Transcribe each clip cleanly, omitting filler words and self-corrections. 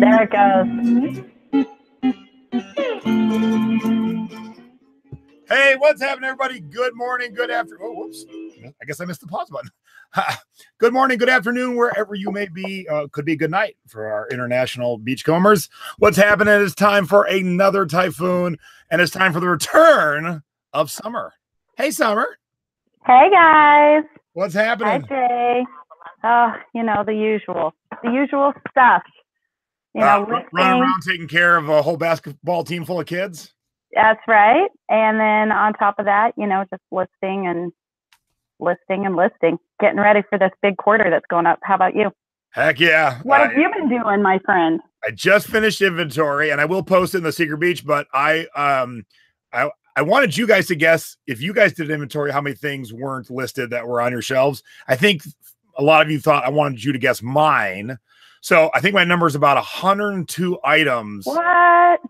There it goes. Hey, what's happening, everybody? Good morning, good afternoon. Oh, whoops. I guess I missed the pause button. Good morning, good afternoon, wherever you may be. Could be good night for our international beachcombers. What's happening? It's time for another typhoon, and it's time for the return of summer. Hey, Summer. Hey, guys. What's happening? Hi, Jay. Oh, you know, the usual stuff. You know, running around taking care of a whole basketball team full of kids. That's right. And then on top of that, you know, just listing, getting ready for this big quarter that's going up. How about you? Heck yeah. What have you been doing, my friend? I just finished inventory, and I will post it in the Secret Beach, but I wanted you guys to guess, if you guys did inventory, how many things weren't listed that were on your shelves. I think a lot of you thought I wanted you to guess mine. So I think my number is about 102 items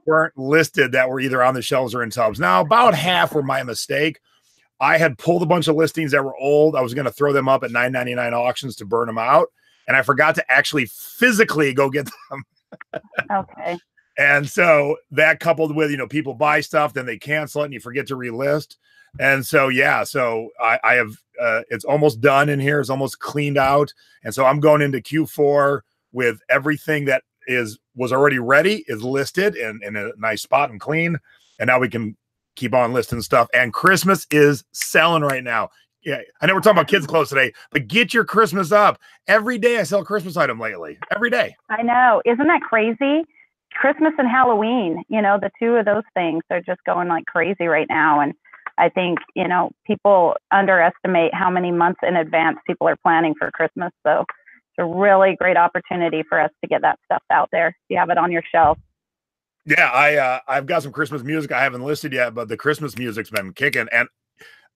weren't listed that were either on the shelves or in tubs. Now, about half were my mistake. I had pulled a bunch of listings that were old. I was going to throw them up at $9.99 auctions to burn them out, and I forgot to actually physically go get them. Okay. And so that coupled with, you know, people buy stuff, then they cancel it and you forget to relist. And so, yeah, so I have, it's almost done in here. It's almost cleaned out. And so I'm going into Q4 with everything that was already ready is listed in a nice spot and clean. And now we can keep on listing stuff. And Christmas is selling right now. Yeah, I know we're talking about kids' clothes today, but get your Christmas up. Every day I sell a Christmas item lately. Every day. I know. Isn't that crazy? Christmas and Halloween, you know, the two of those things are just going like crazy right now. And I think, you know, people underestimate how many months in advance people are planning for Christmas. So it's a really great opportunity for us to get that stuff out there. If you have it on your shelf. Yeah, I've got some Christmas music I haven't listed yet, but the Christmas music's been kicking. And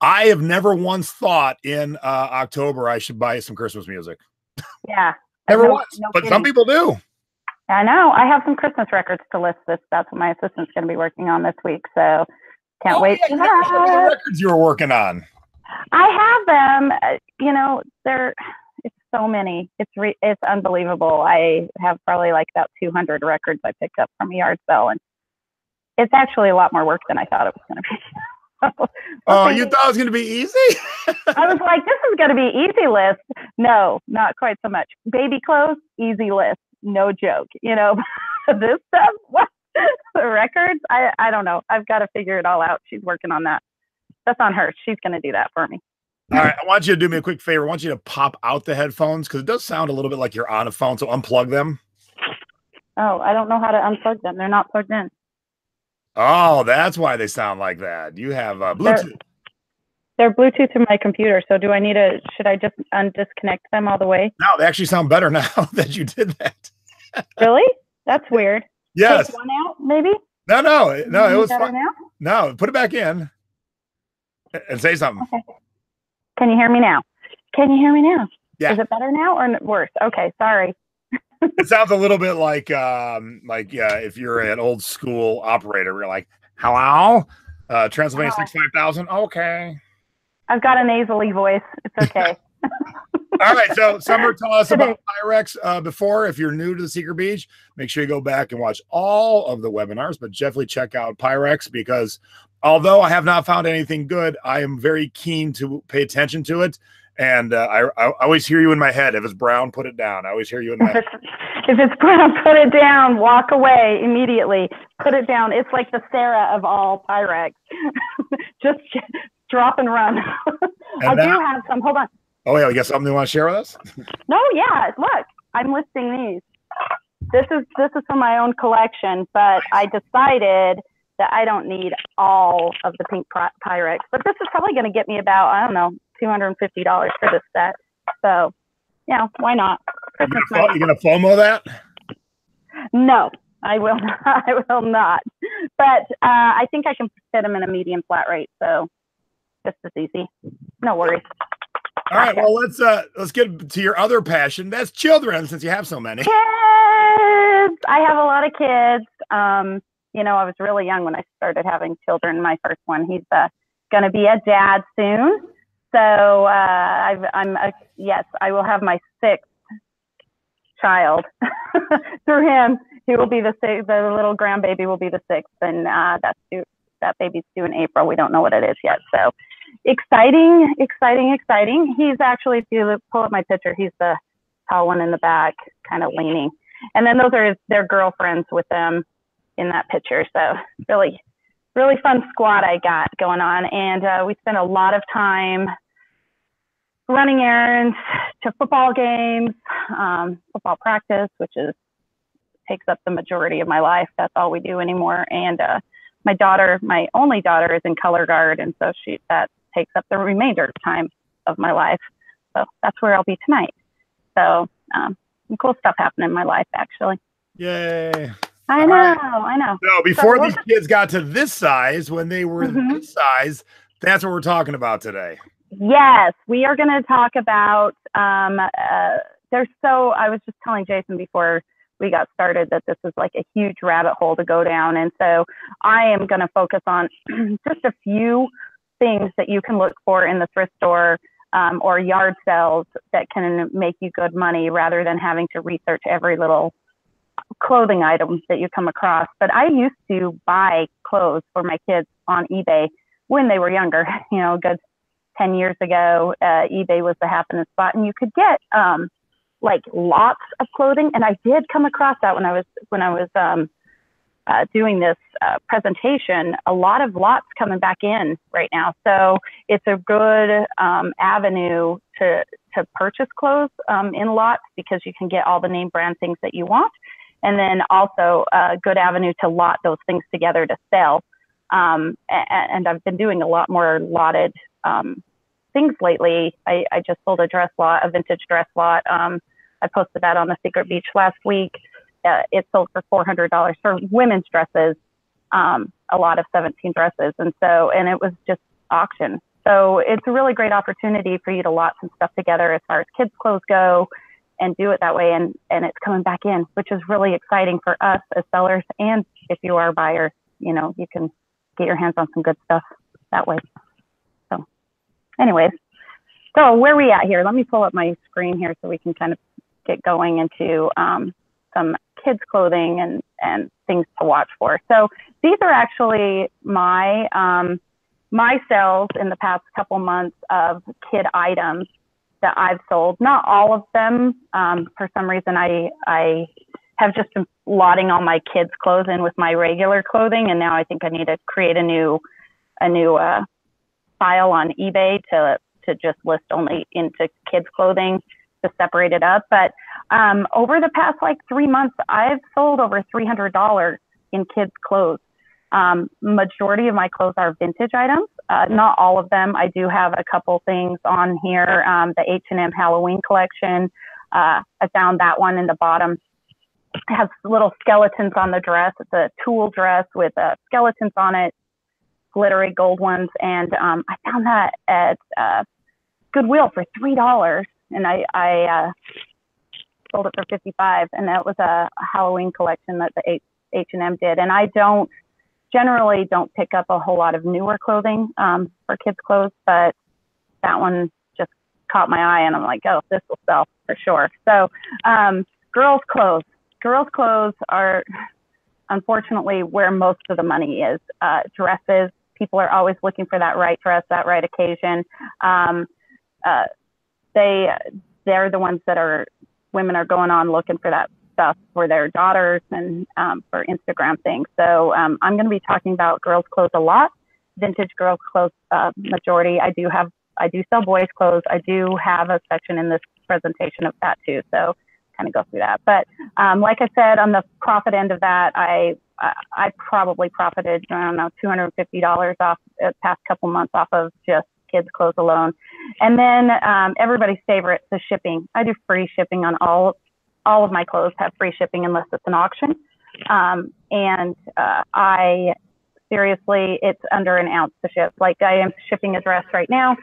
I have never once thought in October I should buy some Christmas music. Yeah. Never once, but kidding. Some people do. I know. I have some Christmas records to list this. That's what my assistant's going to be working on this week. So can't wait. Yeah, the records you were working on. I have them. You know, it's so many. It's unbelievable. I have probably like about 200 records I picked up from a yard sale, and it's actually a lot more work than I thought it was going to be. Oh, you thought it was going to be easy? I was like, this is going to be easy list. No, not quite so much. Baby clothes, easy list. No joke. You know, this stuff, what? The records, I don't know. I've got to figure it all out. She's working on that. That's on her. She's going to do that for me. All right. I want you to do me a quick favor. I want you to pop out the headphones because it does sound a little bit like you're on a phone. So unplug them. Oh, I don't know how to unplug them. They're not plugged in. Oh, that's why they sound like that. You have Bluetooth. They're Bluetooth to my computer. So should I just undisconnect them all the way? No, they actually sound better now that you did that. Really? That's weird. Yes. Take one out, maybe? No, it was fun. Now? No, put it back in and say something. Okay. Can you hear me now? Yeah. Is it better now or worse? Okay, sorry. It sounds a little bit like if you're an old school operator, you're like, hello, Transylvania 65000. Okay. I've got a nasally voice. It's okay. All right. So Summer, tell us about Pyrex before. If you're new to the Secret Beach, make sure you go back and watch all of the webinars, but definitely check out Pyrex because although I have not found anything good, I am very keen to pay attention to it. And I always hear you in my head. If it's brown, put it down. I always hear you in my head. If it's brown, put it down. Walk away immediately. Put it down. It's like the Sarah of all Pyrex. Just drop and run. I do have some. Hold on. Oh, yeah. You got something you want to share with us? No, yeah. Look, I'm listing these. This is from my own collection, but I decided that I don't need all of the pink Pyrex. But this is probably going to get me about, I don't know, $250 for this set. So, yeah, why not? You're going to FOMO that? No, I will not. I will not. But I think I can fit them in a medium flat rate, so just as easy. No worries. All right. Well, let's get to your other passion. That's children, since you have so many. Kids. I have a lot of kids. You know, I was really young when I started having children. My first one, he's going to be a dad soon. So yes, I will have my sixth child through him. He will be the sixth. The little grandbaby will be the sixth, and that baby's due in April. We don't know what it is yet. So exciting. He's actually, if you pull up my picture, he's the tall one in the back, kind of leaning. And then those are their girlfriends with them in that picture. So really, really fun squad I got going on. And we spent a lot of time running errands to football games, football practice, which takes up the majority of my life. That's all we do anymore. And my only daughter is in color guard. And so that takes up the remainder of time of my life. So that's where I'll be tonight. So some cool stuff happened in my life, actually. Yay. I know. No, before these kids got to this size, when they were this size, that's what we're talking about today. Yes, we are going to talk about, I was just telling Jason before we got started that this is like a huge rabbit hole to go down. And so I am going to focus on just a few things that you can look for in the thrift store or yard sales that can make you good money rather than having to research every little clothing item that you come across. But I used to buy clothes for my kids on eBay when they were younger, you know, good 10 years ago. eBay was the happening spot, and you could get like lots of clothing. And I did come across that when I was doing this presentation, a lot of lots coming back in right now. So it's a good avenue to purchase clothes in lots, because you can get all the name brand things that you want. And then also a good avenue to lot those things together to sell. And I've been doing a lot more lotted things lately. I just sold a vintage dress lot. I posted that on the Secret Beach last week. It sold for $400 for women's dresses, a lot of 17 dresses. And it was just auction. So it's a really great opportunity for you to lot some stuff together as far as kids' clothes go, and do it that way. And it's coming back in, which is really exciting for us as sellers. And if you are a buyer, you know, you can get your hands on some good stuff that way. So anyways, so where are we at here? Let me pull up my screen here so we can kind of get going into some kids' clothing and things to watch for. So these are actually my sales in the past couple months of kid items that I've sold. Not all of them. For some reason, I have just been lotting all my kids' clothes in with my regular clothing, and now I think I need to create a new file on eBay to just list only into kids' clothing to separate it up. But over the past like 3 months, I've sold over $300 in kids' clothes. Majority of my clothes are vintage items. Not all of them. I do have a couple things on here. The H&M Halloween collection. I found that one in the bottom. It has little skeletons on the dress. It's a tulle dress with skeletons on it, glittery gold ones. And I found that at Goodwill for $3. And I sold it for $55. And that was a Halloween collection that the H&M did. And I generally don't pick up a whole lot of newer clothing for kids' clothes, but that one just caught my eye, and I'm like, oh, this will sell for sure. So girls' clothes. Girls' clothes are unfortunately where most of the money is. Dresses. People are always looking for that right dress, that right occasion. They're the ones that women are going on looking for that stuff for their daughters and for Instagram things. So I'm going to be talking about girls' clothes a lot, vintage girls' clothes majority. I do sell boys' clothes. I do have a section in this presentation of that too. So kind of go through that. But like I said, on the profit end of that, I probably profited, I don't know, $250 off the past couple months off of just kids' clothes alone. And then everybody's favorite, the shipping. I do free shipping on all of my clothes have free shipping unless it's an auction. I seriously, it's under an ounce to ship. Like I am shipping a dress right now.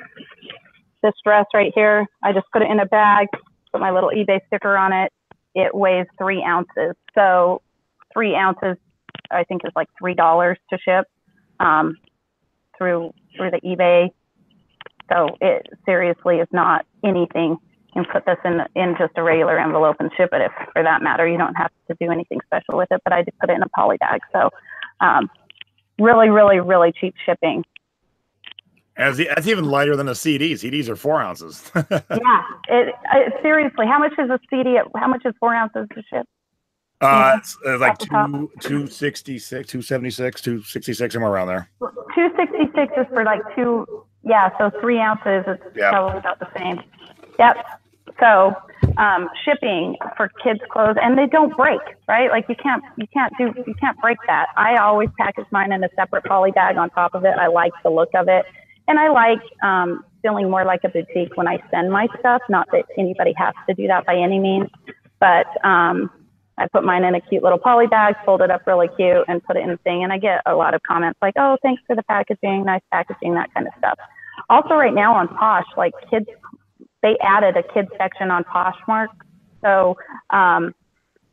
This dress right here, I just put it in a bag, put my little eBay sticker on it. It weighs 3 ounces. So 3 ounces, I think, is like $3 to ship through the eBay. So it seriously is not anything. You can put this in just a regular envelope and ship it. If for that matter, you don't have to do anything special with it. But I did put it in a poly bag. So really, really, really cheap shipping. That's even lighter than a CD. CDs are 4 ounces. Yeah, seriously, how much is a CD? How much is 4 ounces to ship? It's like 266, 276, 266, somewhere around there. 266 is for like so 3 ounces is probably about the same. Yep. So shipping for kids' clothes, and they don't break, right? Like you can't break that. I always package mine in a separate poly bag on top of it. I like the look of it, and I like feeling more like a boutique when I send my stuff. Not that anybody has to do that by any means, but I put mine in a cute little poly bag, fold it up really cute, and put it in the thing. And I get a lot of comments like, "Oh, thanks for the packaging, nice packaging," that kind of stuff. Also, right now on Posh, like kids. They added a kids section on Poshmark, so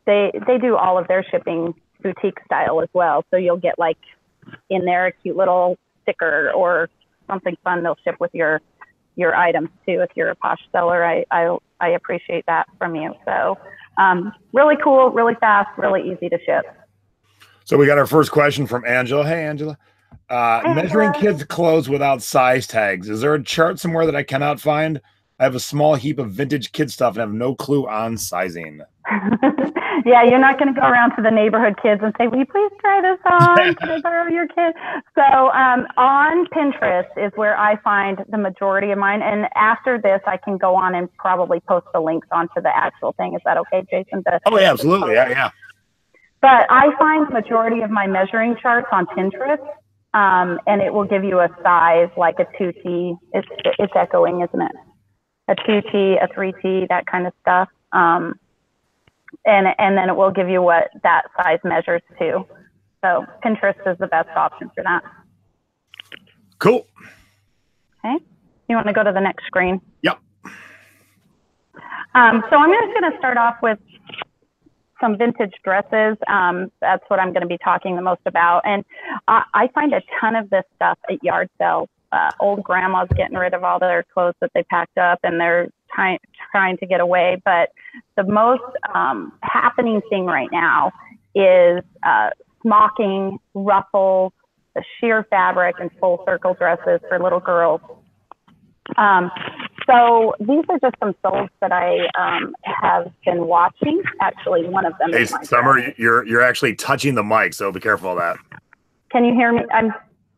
they do all of their shipping boutique style as well. So you'll get like in there a cute little sticker or something fun they'll ship with your items too. If you're a Posh seller, I appreciate that from you. So really cool, really fast, really easy to ship. So we got our first question from Angela. Hey, Angela. Measuring kids' clothes without size tags. Is there a chart somewhere that I cannot find? I have a small heap of vintage kid stuff and have no clue on sizing. Yeah, you're not going to go around to the neighborhood kids and say, "Will you please try this on? Can I borrow your kid?" So on Pinterest is where I find the majority of mine. And after this, I can go on and probably post the links onto the actual thing. Is that okay, Jason? Oh, yeah, absolutely. Yeah. But I find the majority of my measuring charts on Pinterest, and it will give you a size like a 2T. It's echoing, isn't it? A 2T, a 3T, that kind of stuff. And then it will give you what that size measures to. So Pinterest is the best option for that. Cool. Okay. You want to go to the next screen? Yep. So I'm just going to start off with some vintage dresses. That's what I'm going to be talking the most about. And I find a ton of this stuff at yard sales. Old grandmas getting rid of all their clothes that they packed up, and they're trying to get away. But the most happening thing right now is smocking, ruffles, the sheer fabric, and full circle dresses for little girls. So these are just some solds that I have been watching. Actually, one of them. Hey, Summer, you're actually touching the mic, so be careful of that. Can you hear me?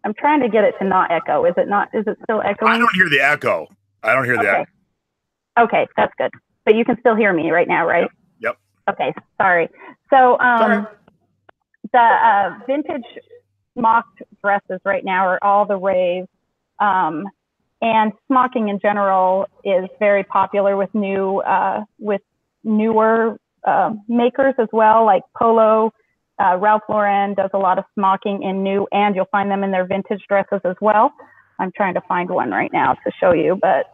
I'm trying to get it to not echo. Is it not? Is it still echoing? I don't hear the echo. I don't hear the echo. Okay, that's good. But you can still hear me right now, right? Yep. Okay, sorry. So the vintage smocked dresses right now are all the rave. And smocking in general is very popular with newer makers as well, like Polo. Ralph Lauren does a lot of smocking in new, and you'll find them in their vintage dresses as well. I'm trying to find one right now to show you, but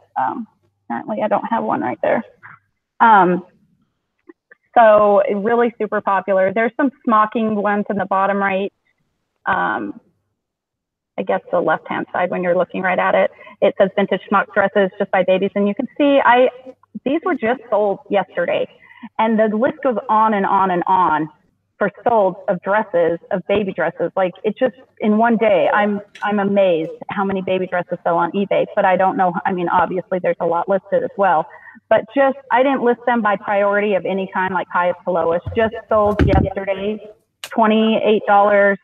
apparently I don't have one right there. So really super popular. There's some smocking ones in the bottom right. I guess the left-hand side when you're looking right at it. It says vintage smock dresses just by babies. And you can see these were just sold yesterday. And the list goes on and on and on for sold of dresses, of baby dresses. Like it just, in one day, I'm amazed how many baby dresses sell on eBay, but I don't know. I mean, obviously there's a lot listed as well, but just, I didn't list them by priority of any kind, like highest to lowest, just sold yesterday, $28,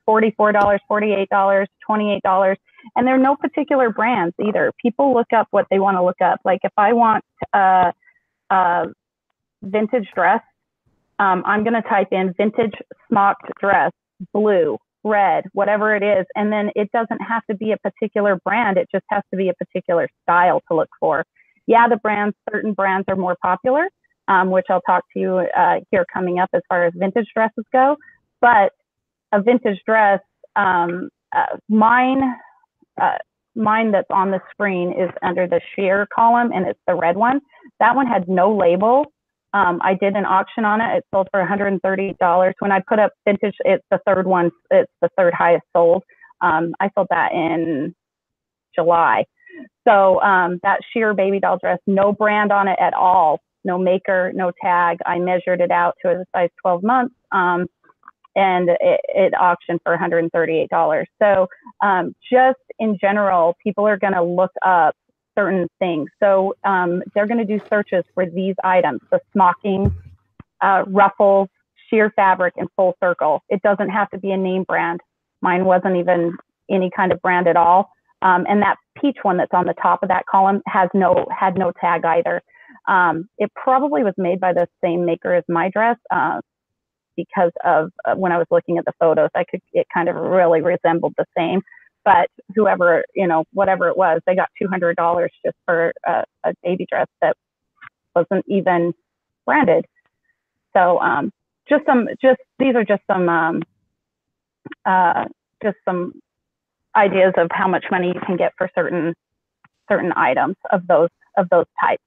$44, $48, $28. And there are no particular brands either. People look up what they want to look up. Like if I want a vintage dress, I'm going to type in vintage smocked dress, blue, red, whatever it is. And then it doesn't have to be a particular brand. It just has to be a particular style to look for. Yeah, certain brands are more popular, which I'll talk to you here coming up as far as vintage dresses go. but a vintage dress, mine that's on the screen is under the sheer column, and it's the red one. That one had no label. I did an auction on it. It sold for $130. When I put up vintage, it's the third one. It's the third highest sold. I sold that in July. So that sheer baby doll dress, no brand on it at all, no maker, no tag. I measured it out to a size 12 months, and it auctioned for $138. So just in general, people are going to look up certain things. So they're going to do searches for these items: the smocking, ruffles, sheer fabric, and full circle. It doesn't have to be a name brand. Mine wasn't even any kind of brand at all. And that peach one that's on the top of that column had no tag either. It probably was made by the same maker as my dress, because of when I was looking at the photos, it kind of really resembled the same. But whoever, whatever it was, they got $200 just for a baby dress that wasn't even branded. So these are just some ideas of how much money you can get for certain items of those types.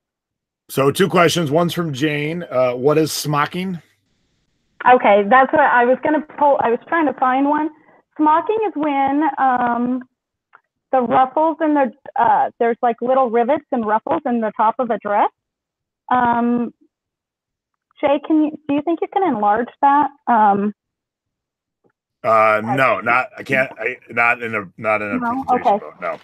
So 2 questions. One's from Jane. What is smocking? Okay, that's what I was going to pull. I was trying to find one. Smocking is when the ruffles and there's like little rivets and ruffles in the top of a dress. Jay, do you think you can enlarge that? No, I can't. Not in a presentation. Okay. Mode, no.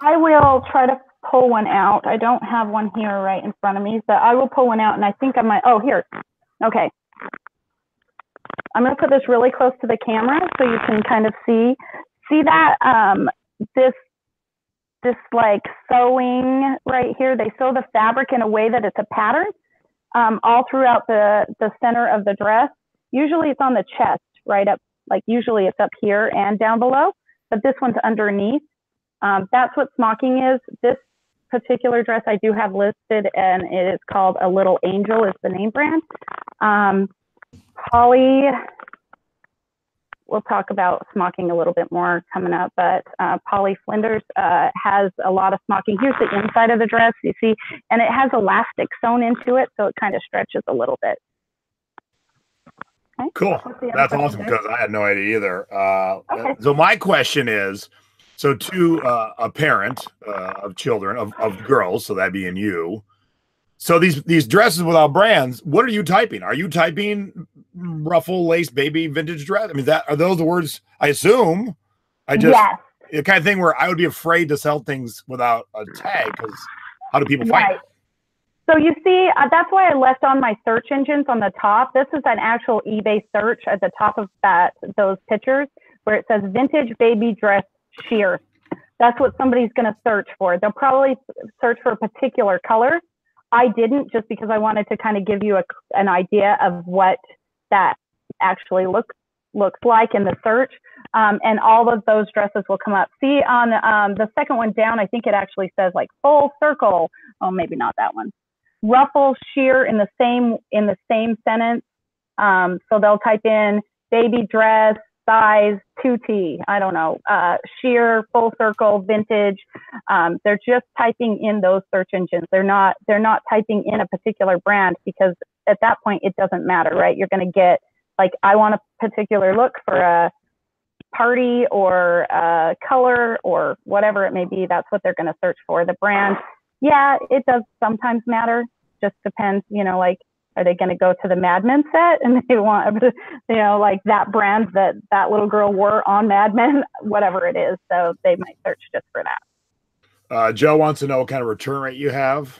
I will try to pull one out. I don't have one here right in front of me, but I will pull one out, and I think I might. Oh, here. Okay. I'm going to put this really close to the camera so you can kind of see that this like sewing right here. They sew the fabric in a way that it's a pattern all throughout the center of the dress. Usually it's on the chest, right up, like usually it's up here and down below, but this one's underneath. That's what smocking is. This particular dress I do have listed, and it is called A Little Angel is the name brand. Polly, we'll talk about smocking a little bit more coming up, but Polly Flinders has a lot of smocking. Here's the inside of the dress, you see, and it has elastic sewn into it, so it kind of stretches a little bit. Okay. Cool. That's awesome, because I had no idea either. Okay. So my question is, so to a parent of children, of girls, so that being you, so these dresses without brands, what are you typing? Are you typing ruffle, lace, baby, vintage dress? I mean, are those the words? I assume. Yes. The kind of thing where I would be afraid to sell things without a tag, because how do people find it? So you see, that's why I left on my search engines on the top. This is an actual eBay search at the top of those pictures where it says vintage baby dress sheer. That's what somebody's going to search for. They'll probably search for a particular color. I didn't, just because I wanted to kind of give you an idea of what that actually looks like in the search. And all of those dresses will come up. See on the second one down, I think it actually says like full circle. Oh, maybe not that one. Ruffle, sheer in the same sentence. So they'll type in baby dress, size 2T, I don't know, sheer, full circle, vintage. They're just typing in those search engines. They're not typing in a particular brand, because at that point it doesn't matter, right? You're going to get like, I want a particular look for a party or a color or whatever it may be. That's what they're going to search for. The brand, yeah, it does sometimes matter. Just depends, like, are they going to go to the Mad Men set and they want, like that brand that little girl wore on Mad Men, whatever it is. So they might search just for that. Joe wants to know what kind of return rate you have.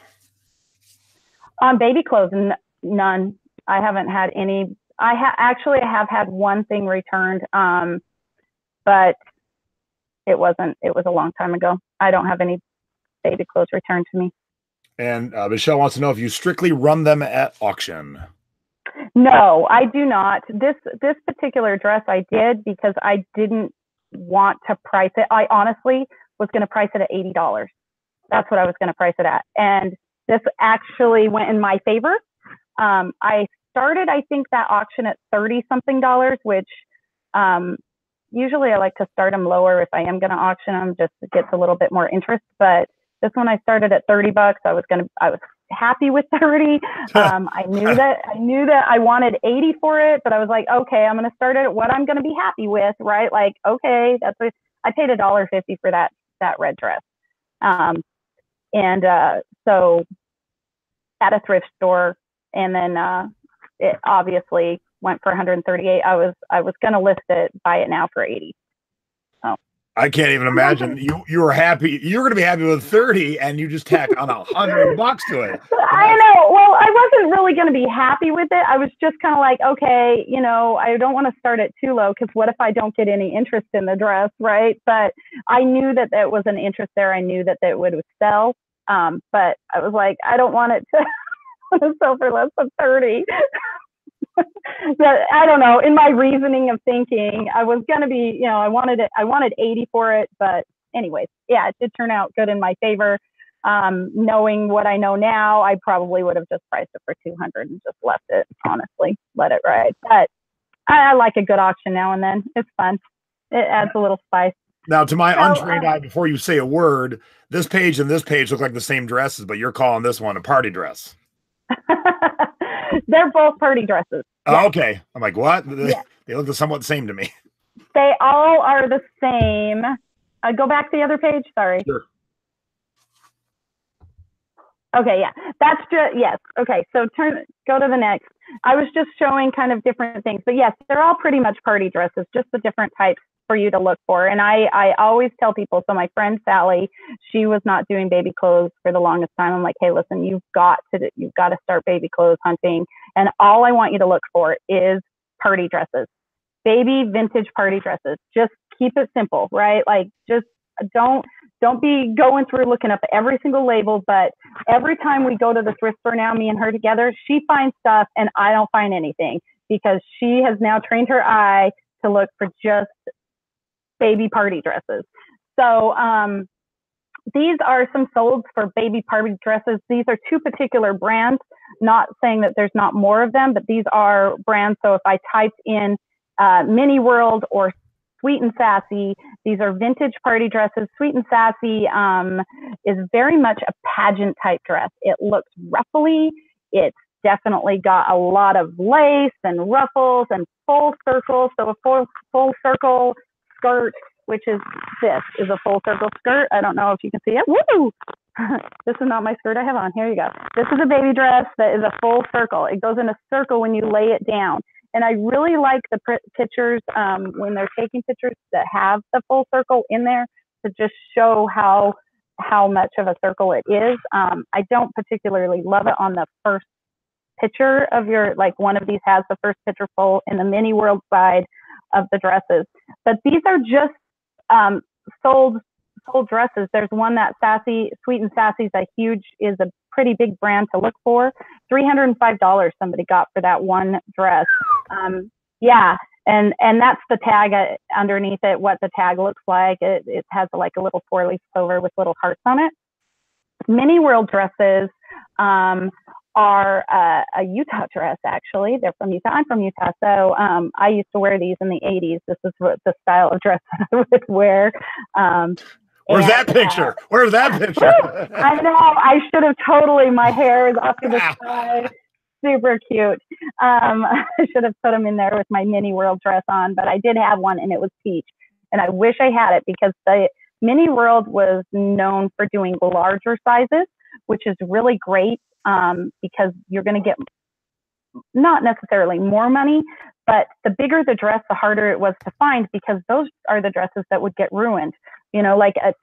On baby clothes, none. I haven't had any. I have had one thing returned, but it was a long time ago. I don't have any baby clothes returned to me. And Michelle wants to know if you strictly run them at auction. No, I do not. This particular dress I did because I didn't want to price it. I honestly was going to price it at $80. That's what I was going to price it at. And this actually went in my favor. I started, I think, that auction at $30-something, which usually I like to start them lower if I am going to auction them, just to get a little bit more interest. But this one I started at $30. I was happy with 30. I knew that I wanted 80 for it, but I was like, okay, I'm going to start it at what I'm going to be happy with, right? Like, okay, that's what I paid $1.50 for that red dress. So at a thrift store, and then it obviously went for 138. I was going to list it, buy it now for 80. So I can't even imagine you were happy. You're going to be happy with 30, and you just tack on $100 to it. I know. Well, I wasn't really going to be happy with it. I was just kind of like, okay, I don't want to start it too low, because what if I don't get any interest in the dress, right? But I knew that there was an interest there. I knew that it would sell. But I was like, I don't want it to sell for less than 30. But I don't know. In my reasoning of thinking, I was going to be, I wanted 80 for it. But anyways, yeah, it did turn out good in my favor. Knowing what I know now, I probably would have just priced it for 200 and just left it, honestly, let it ride. But I like a good auction now and then. It's fun. It adds a little spice. Now, to my untrained eye, before you say a word, this page and this page look like the same dresses, but you're calling this one a party dress. They're both party dresses. Oh, okay. I'm like, what? They look somewhat the same to me. They all are the same. Go back to the other page. Sorry. Sure. Okay, yeah. That's just, yes. Okay, so go to the next. I was just showing kind of different things. But yes, they're all pretty much party dresses, just the different types for you to look for. And I always tell people, so my friend Sally, she was not doing baby clothes for the longest time. I'm like, hey, listen, you've got to start baby clothes hunting. And all I want you to look for is party dresses, baby vintage party dresses. Just keep it simple, right? Like, just don't be going through looking up every single label. But every time we go to the thrift store now, me and her together, she finds stuff and I don't find anything, because she has now trained her eye to look for just baby party dresses. So these are some solds for baby party dresses. These are two particular brands, not saying that there's not more of them, but these are brands. So if I typed in Mini World or Sweet and Sassy, these are vintage party dresses. Sweet and Sassy is very much a pageant type dress. It looks ruffly. It's definitely got a lot of lace and ruffles and full circle. So a full circle skirt, which is a full circle skirt. I don't know if you can see it. Woo! This is not my skirt I have on. Here you go. This is a baby dress that is a full circle. It goes in a circle when you lay it down. And I really like the pictures when they're taking pictures that have the full circle in there, to just show how much of a circle it is. I don't particularly love it on the first picture of like one of these has the first picture full in the Mini World side of the dresses. But these are just sold dresses. There's one that Sweet and Sassy is a pretty big brand to look for. $305 somebody got for that one dress. Yeah, and that's the tag underneath it, what the tag looks like. It has like a little 4-leaf clover with little hearts on it. Mini World dresses are a Utah dress, actually. They're from Utah. I'm from Utah, so I used to wear these in the 80s. This is what the style of dress I would wear. Where's that picture? Where's that picture? I know. I should have totally. My hair is off to the side. Super cute. I should have put them in there with my Mini World dress on, but I did have one, and it was peach. And I wish I had it, because the Mini World was known for doing larger sizes, which is really great, because you're going to get not necessarily more money, but the bigger the dress, the harder it was to find, because those are the dresses that would get ruined. Like a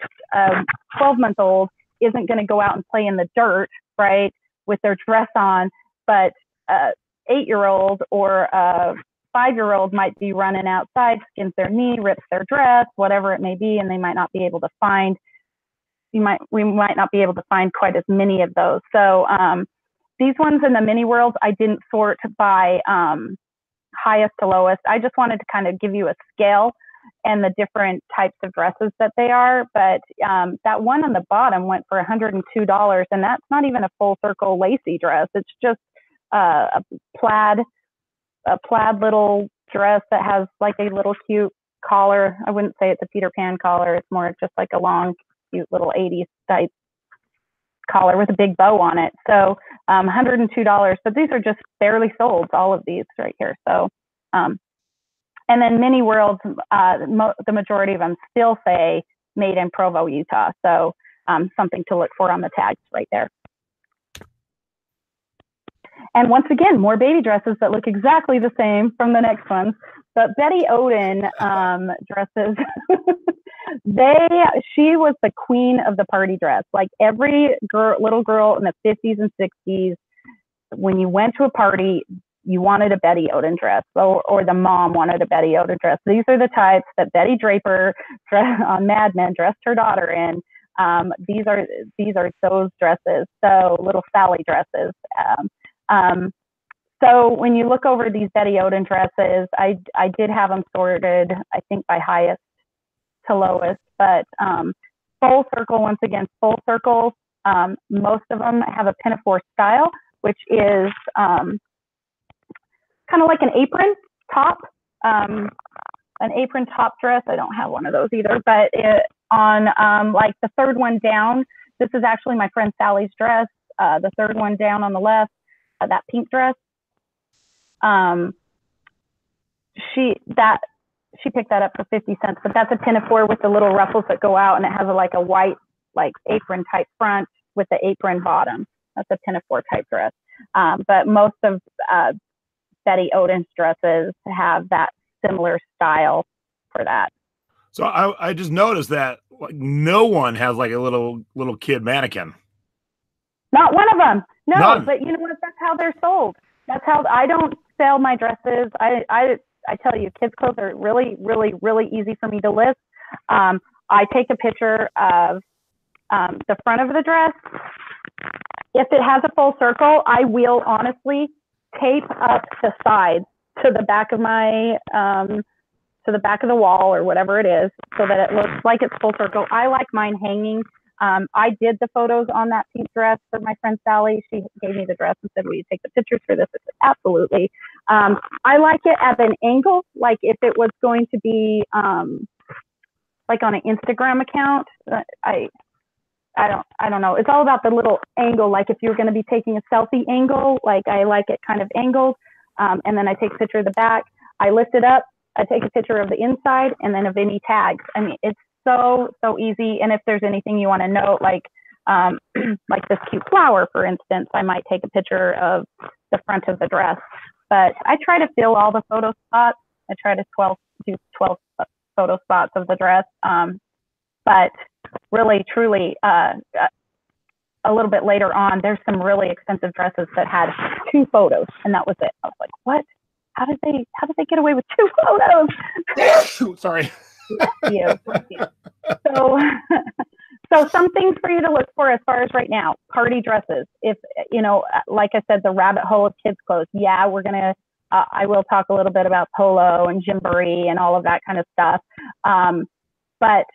12-month-old isn't going to go out and play in the dirt, right, with their dress on, but a 8-year-old or a 5-year-old might be running outside, skins their knee, rips their dress, whatever it may be, and they might not be able to find. We might not be able to find quite as many of those. So these ones in the Mini World, I didn't sort by highest to lowest. I just wanted to kind of give you a scale and the different types of dresses that they are. But that one on the bottom went for $102, and that's not even a full circle lacy dress. It's just a plaid little dress that has like a little cute collar. I wouldn't say it's a Peter Pan collar. It's more just like a long, cute little 80s type collar with a big bow on it. So $102. But these are just barely sold, all of these right here. So, and then Mini Worlds, the majority of them still say made in Provo, Utah. So something to look for on the tags right there. And once again, more baby dresses that look exactly the same from the next ones. But Betty Odin dresses, she was the queen of the party dress. Like every little girl in the 50s and 60s, when you went to a party, you wanted a Betty Odin dress, or the mom wanted a Betty Odin dress. These are the types that Betty Draper on Mad Men dressed her daughter in. These are those dresses. So little Sally dresses. So when you look over these Betty Odin dresses, I did have them sorted, I think by highest to lowest, but full circle, once again, full circle. Most of them have a pinafore style, which is kind of like an apron top dress. I don't have one of those either, but on like the third one down, this is actually my friend Sally's dress. The third one down on the left, that pink dress. She picked that up for 50 cents, but that's a pinafore with the little ruffles that go out, and it has a white like apron type front with the apron bottom. That's a pinafore type dress. But most of Betty Odin's dresses have that similar style for that. So I just noticed that like no one has like a little kid mannequin. Not one of them. No, None. But you know what? That's how they're sold. That's how I don't sell my dresses. I tell you, kids' clothes are really, really, really easy for me to list. I take a picture of the front of the dress. If it has a full circle, I will honestly tape up the sides to the back of my to the back of the wall or whatever it is, so that it looks like it's full circle. I like mine hanging. I did the photos on that pink dress for my friend Sally. She gave me the dress and said, will you take the pictures for this? I said, absolutely. I like it at an angle, like if it was going to be like on an Instagram account. I don't know. It's all about the little angle. Like if you're going to be taking a selfie angle, like I like it kind of angled. And then I take a picture of the back. I lift it up. I take a picture of the inside and then of any tags. I mean, it's so easy. And if there's anything you want to note, like this cute flower, for instance, I might take a picture of the front of the dress. But I try to fill all the photo spots. I try to do 12 photo spots of the dress. But really, truly, a little bit later on, there's some really expensive dresses that had 2 photos, and that was it. I was like, what? How did they get away with 2 photos? Sorry. Bless you. So some things for you to look for as far as right now, party dresses. If, you know, like I said, the rabbit hole of kids' clothes. Yeah, we're going to, I will talk a little bit about polo and gymboree and all of that kind of stuff. But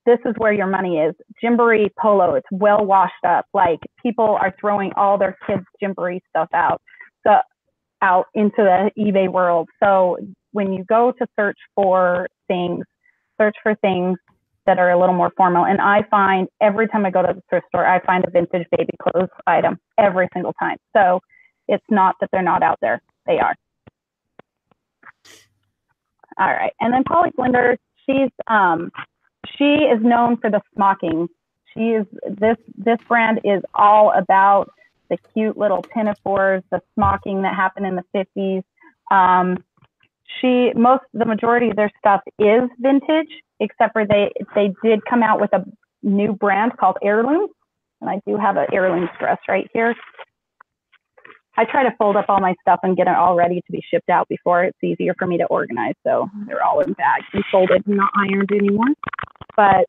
this is where your money is. Gymboree, polo, it's well washed up. Like people are throwing all their kids' gymboree stuff out into the eBay world. So when you go to search for things that are a little more formal. And I find every time I go to the thrift store, I find a vintage baby clothes item every single time. So it's not that they're not out there. They are. All right. And then Polly Blinder, she is known for the smocking. This brand is all about the cute little pinafores, the smocking that happened in the 50s. The majority of their stuff is vintage, except for they did come out with a new brand called Heirloom. And I do have an Heirloom dress right here. I try to fold up all my stuff and get it all ready to be shipped out before it's easier for me to organize. So they're all in bags and folded, not ironed anymore. But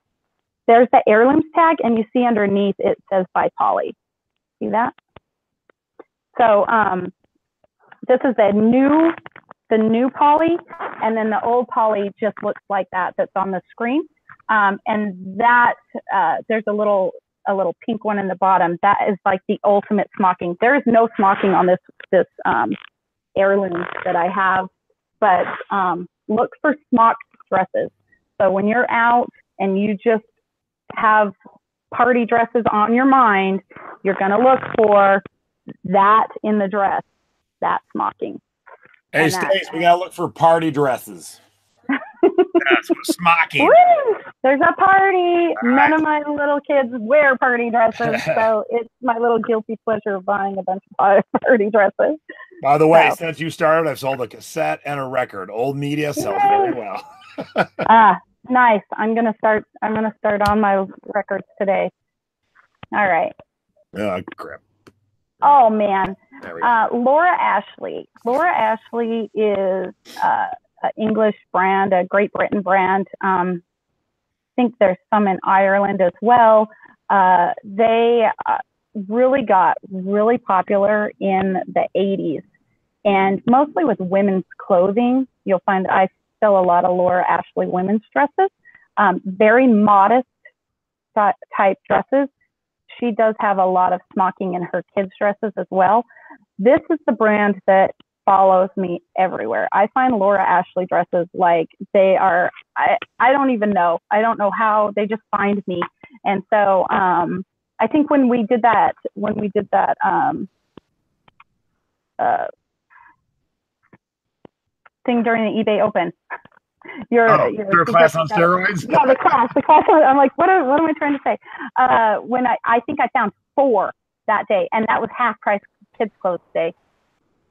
there's the Heirlooms tag, and you see underneath it says by Polly. See that? So this is the new Polly, and then the old Polly just looks like that's on the screen. And that there's a little a little pink one in the bottom. That is like the ultimate smocking. There is no smocking on this heirloom that I have, but look for smocked dresses. So when you're out and you just have party dresses on your mind, you're going to look for that in the dress, that smocking. Hey, Stace, we got to look for party dresses. That's what smocking. Woo! There's a party. None of my little kids wear party dresses, so it's my little guilty pleasure of buying a bunch of party dresses. By the way, since you started, I've sold a cassette and a record. Old media sells very well. Nice. I'm gonna start on my records today. All right. Oh, crap. Oh man. Laura Ashley. Laura Ashley is an English brand, a Great Britain brand. I think there's some in Ireland as well. They really got really popular in the 80s, and mostly with women's clothing. You'll find that I sell a lot of Laura Ashley women's dresses, very modest type dresses. She does have a lot of smocking in her kids' dresses as well. This is the brand that follows me everywhere. I find Laura Ashley dresses like they are, I don't even know. I don't know how, they just find me. And so I think when we did that thing during the eBay Open, your class on steroids? Yeah, the class. I'm like, what am I trying to say? When I think I found 4 that day, and that was half price kids clothes day.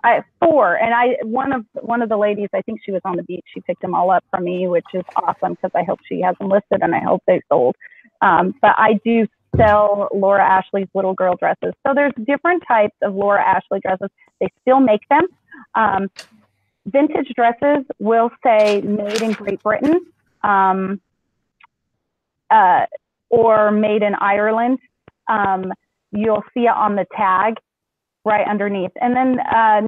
I had 4, and one of the ladies, I think she was on the beach. She picked them all up from me, which is awesome because I hope she has them listed, and I hope they sold. But I do sell Laura Ashley's little girl dresses. So there's different types of Laura Ashley dresses. They still make them. Vintage dresses will say made in Great Britain or made in Ireland. You'll see it on the tag right underneath. And then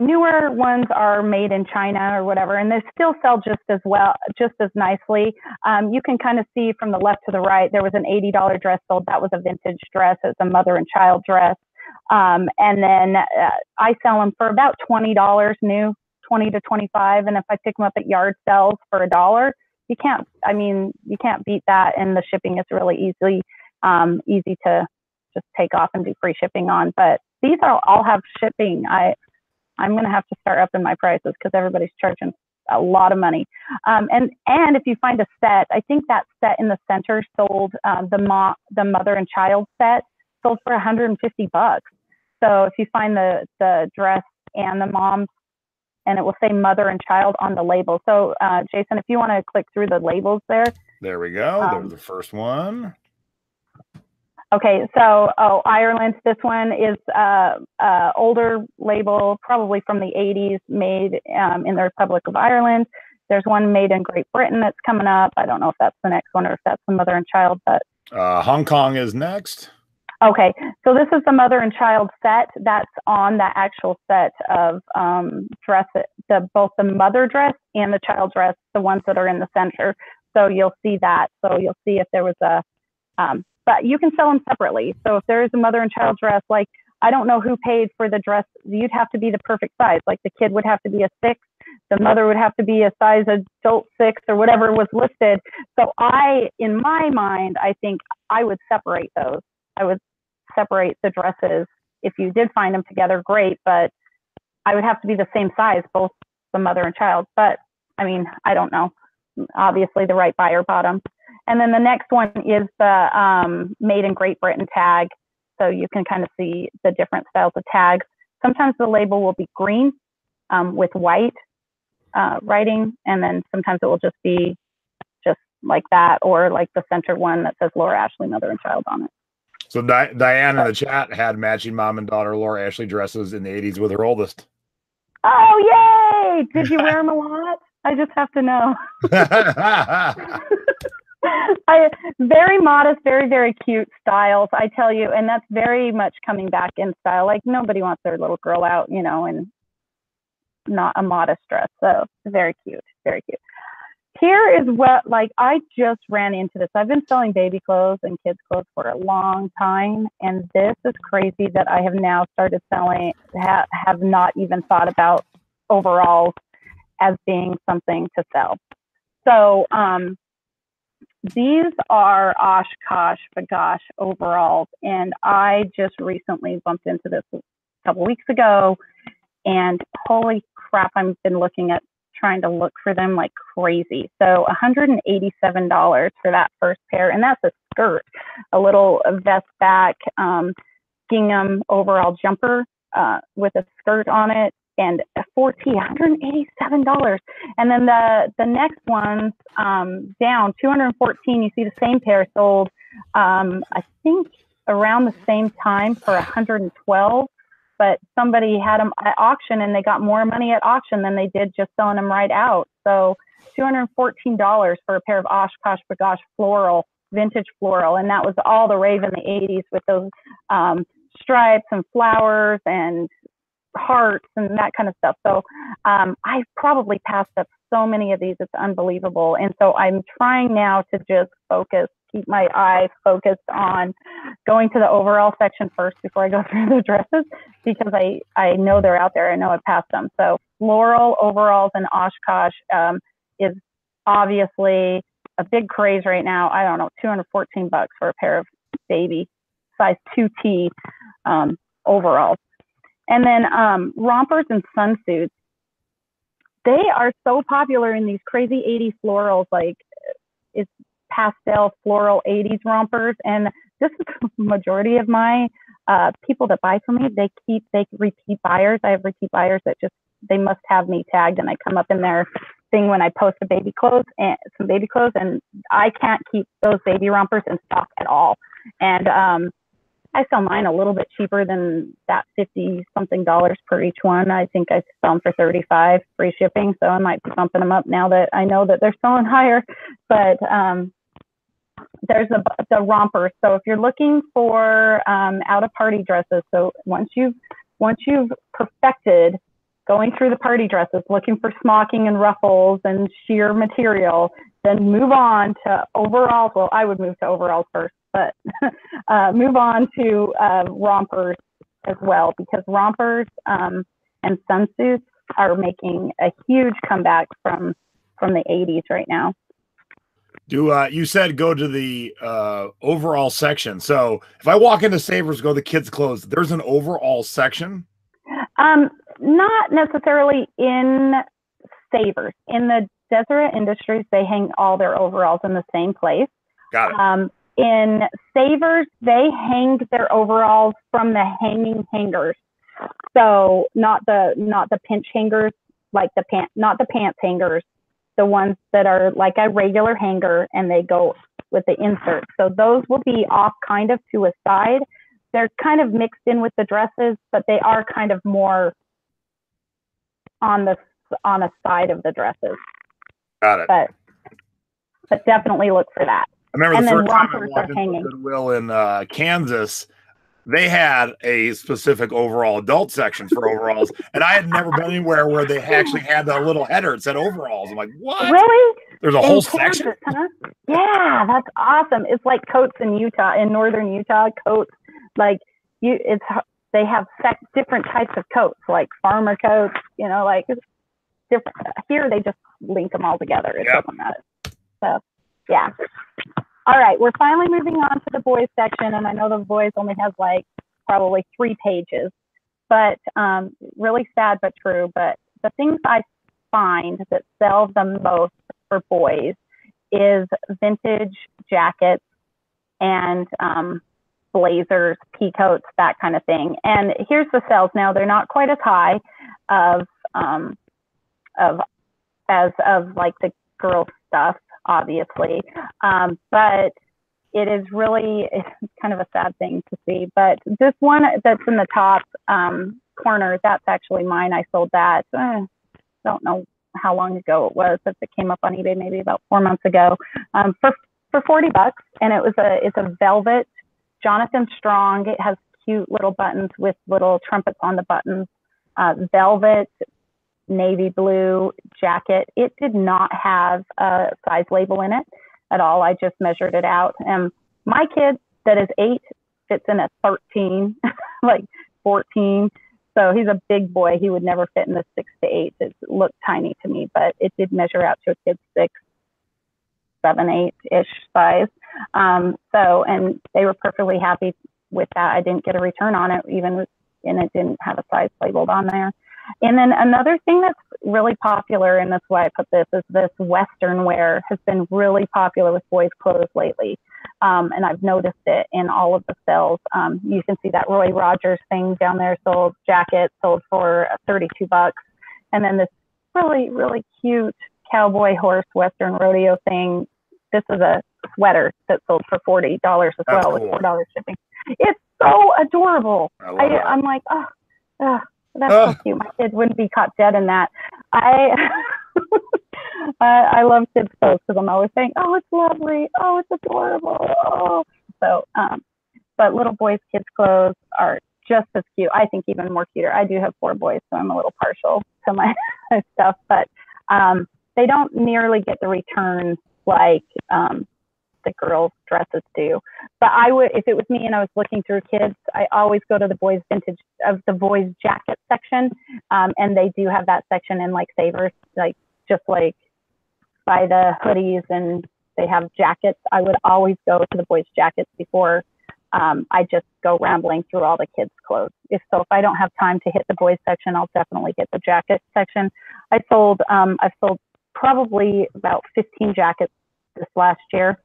newer ones are made in China or whatever, and they still sell just as well, just as nicely. You can kind of see from the left to the right, there was an $80 dress sold. That was a vintage dress. It was a mother and child dress. And then I sell them for about $20 new. 20 to 25, and if I pick them up at yard sales for $1, you can't beat that, and the shipping is really easy to just take off and do free shipping on. But these all have shipping. I'm going to have to start upping my prices because everybody's charging a lot of money. And if you find a set, I think that set in the center sold, the mother and child set sold for $150. So if you find the dress and the mom's, and it will say mother and child on the label. So, Jason, if you want to click through the labels there. There we go. There's the first one. Okay, so Ireland. This one is older label, probably from the 80s, made in the Republic of Ireland. There's one made in Great Britain that's coming up. I don't know if that's the next one or if that's the mother and child, but Hong Kong is next. Okay, so this is the mother and child set that's on the actual set of dresses, both the mother dress and the child dress, the ones that are in the center. So you'll see that. So you'll see if there was but you can sell them separately. So if there is a mother and child dress, like I don't know who paid for the dress. You'd have to be the perfect size. Like the kid would have to be a 6, the mother would have to be a size adult 6 or whatever was listed. So in my mind, I think I would separate those. I would separate the dresses. If you did find them together, great, but I would have to be the same size, both the mother and child. But I mean, I don't know. Obviously, the right buyer bought them. And then the next one is the made in Great Britain tag. So you can kind of see the different styles of tags. Sometimes the label will be green with white writing, and then sometimes it will just be just like that, or like the center one that says Laura Ashley, mother and child on it. So Diane in the chat had matching mom and daughter Laura Ashley dresses in the 80s with her oldest. Oh, yay! Did you wear them a lot? I just have to know. Very modest, very, very cute styles, I tell you. And that's very much coming back in style. Like nobody wants their little girl out, in not a modest dress. So very cute, very cute. here is what, like, I just ran into this. I've been selling baby clothes and kids clothes for a long time, and this is crazy that I have now started selling, have not even thought about overalls as being something to sell. So these are Oshkosh Bagosh overalls, and I just recently bumped into this a couple weeks ago, and holy crap, I've been trying to look for them like crazy. So $187 for that first pair, and that's a skirt, a little vest back gingham overall jumper with a skirt on it, and a 4T, $187. And then the next one's down, $214. You see the same pair sold, I think around the same time for $112. But somebody had them at auction, and they got more money at auction than they did just selling them right out. So $214 for a pair of Oshkosh Bagosh vintage floral. And that was all the rave in the 80s with those stripes and flowers and hearts and that kind of stuff. So I probably passed up so many of these. It's unbelievable. And so I'm trying now to just keep my eye focused on going to the overall section first before I go through the dresses, because I know they're out there. I know I passed them. So floral overalls and Oshkosh is obviously a big craze right now. I don't know, $214 for a pair of baby size 2T overalls. And then rompers and sunsuits. They are so popular in these crazy 80s florals, like it's pastel floral 80s rompers. And this is the majority of my people that buy from me. They repeat buyers. I have repeat buyers that they must have me tagged, and I come up in their thing when I post some baby clothes, and I can't keep those baby rompers in stock at all. And I sell mine a little bit cheaper than that, $50-something per each one. I think I sell them for $35, free shipping. So I might be bumping them up now that I know that they're selling higher. But there's the rompers. So if you're looking for out of party dresses, so once you've perfected going through the party dresses, looking for smocking and ruffles and sheer material, then move on to overalls. Well, I would move to overalls first, but move on to rompers as well, because rompers and sunsuits are making a huge comeback from the 80s right now. You said go to the overall section. So if I walk into Savers, go to kids' clothes, there's an overall section? Not necessarily in Savers. In the Deseret Industries, they hang all their overalls in the same place. Got it. In Savers, they hang their overalls from the hanging hangers. So not the pinch hangers, like not the pants hangers, the ones that are like a regular hanger and they go with the insert. So those will be off kind of to a side. They're kind of mixed in with the dresses, but they are kind of more on a side of the dresses. Got it. But definitely look for that. I remember the first time I walked into Goodwill in Kansas, they had a specific overall adult section for overalls, and I had never been anywhere where they actually had that little header. It said overalls. I'm like, what? Really? There's a whole section? Huh? Yeah, that's awesome. It's like coats in Utah, in northern Utah. Coats, like they have different types of coats, like farmer coats. Like different. Here they just link them all together. It doesn't matter. So, yeah. All right, we're finally moving on to the boys section, and I know the boys only has like probably 3 pages, but really sad but true. But the things I find that sell the most for boys is vintage jackets and blazers, peacoats, that kind of thing. And here's the sales now. They're not quite as high as like the girl stuff, obviously, but it's kind of a sad thing to see. But this one that's in the top corner, that's actually mine. I sold that. Don't know how long ago it was, but it came up on eBay maybe about 4 months ago for $40, and it's a velvet Jonathan Strong. It has cute little buttons with little trumpets on the buttons, velvet navy blue jacket. It did not have a size label in it at all. I just measured it out. And my kid that is 8 fits in a 13, like 14. So he's a big boy. He would never fit in the 6 to 8. It looked tiny to me, but it did measure out to a kid's 6, 7, 8-ish size. And they were perfectly happy with that. I didn't get a return on it, and it didn't have a size labeled on there. And then another thing that's really popular, and that's why I put this, is this Western wear has been really popular with boys' clothes lately. And I've noticed it in all of the sales. You can see that Roy Rogers thing down there, jacket sold for $32. And then this really, really cute cowboy horse Western rodeo thing. This is a sweater that sold for $40 as well, cool. With $4 shipping. It's so adorable. I'm like, oh, that's so cute. My kids wouldn't be caught dead in that. I love kids' clothes because I'm always saying, oh, it's lovely. Oh, it's adorable. Oh. So, but little boys' kids' clothes are just as cute. I think even more cuter. I do have 4 boys, so I'm a little partial to my stuff, but they don't nearly get the returns like the girls' dresses do. But I would, if it was me and I was looking through kids, I always go to the boys' boys' jacket section, and they do have that section in like Savers, like just like by the hoodies, and they have jackets. I would always go to the boys' jackets before I just go rambling through all the kids' clothes. If I don't have time to hit the boys' section, I'll definitely get the jacket section. I've sold probably about 15 jackets this last year,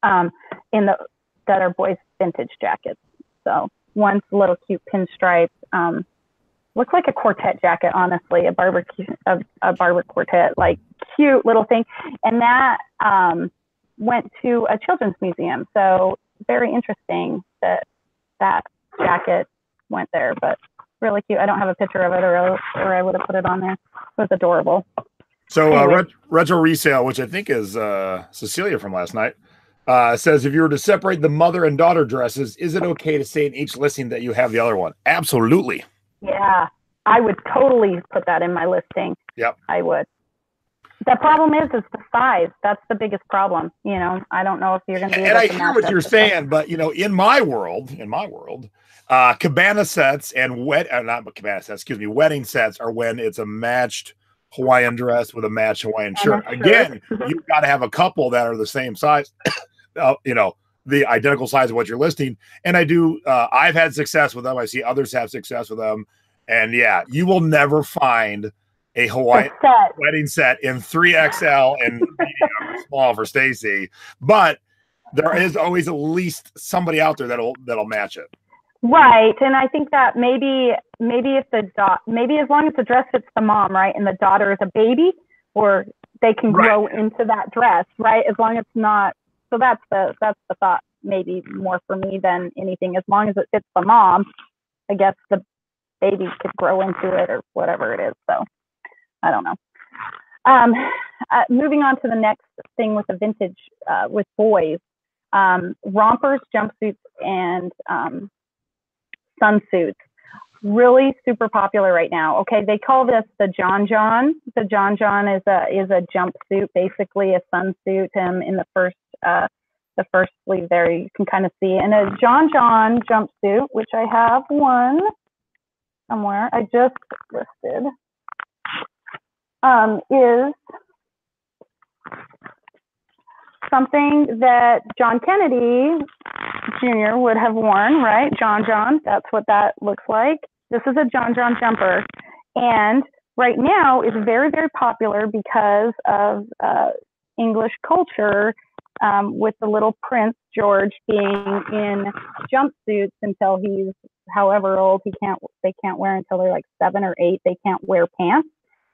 that are boys' vintage jackets. So one's a little cute pinstripe, looks like a quartet jacket, honestly, a barber quartet, like cute little thing. And that went to a children's museum. So very interesting that jacket went there, but really cute. I don't have a picture of it, or I would have put it on there. It was adorable. So anyway. Retro Resale, which I think is Cecilia from last night, says, if you were to separate the mother and daughter dresses, is it okay to say in each listing that you have the other one? Absolutely. Yeah, I would totally put that in my listing. Yep. I would. The problem is the size. That's the biggest problem. I don't know if you're going to be able to. And I hear what you're saying, but in my world, cabana sets and wedding sets are when it's a matched Hawaiian dress with a matched Hawaiian shirt. Again, you've got to have a couple that are the same size, the identical size of what you're listing. And I've had success with them. I see others have success with them. And yeah, you will never find a Hawaiian wedding set in 3XL and small for Stacy, but there is always at least somebody out there that'll match it. Right, and I think that maybe if maybe as long as the dress fits the mom, right, and the daughter is a baby, or they can grow into that dress, right? As long as it's not. So that's the thought. Maybe more for me than anything. As long as it fits the mom, I guess the baby could grow into it or whatever it is. So I don't know. Moving on to the next thing with the vintage with boys, rompers, jumpsuits, and sunsuits, really super popular right now. Okay, they call this the John John. The John John is a jumpsuit, basically a sunsuit. In the first sleeve there, you can kind of see. And a John John jumpsuit, which I have one somewhere, I just listed, is something that John Kennedy Jr. would have worn, right? John John, that's what that looks like. This is a John John jumper. And right now it's very, very popular because of English culture, with the little Prince George being in jumpsuits until he's however old. They can't wear until they're like 7 or 8. They can't wear pants.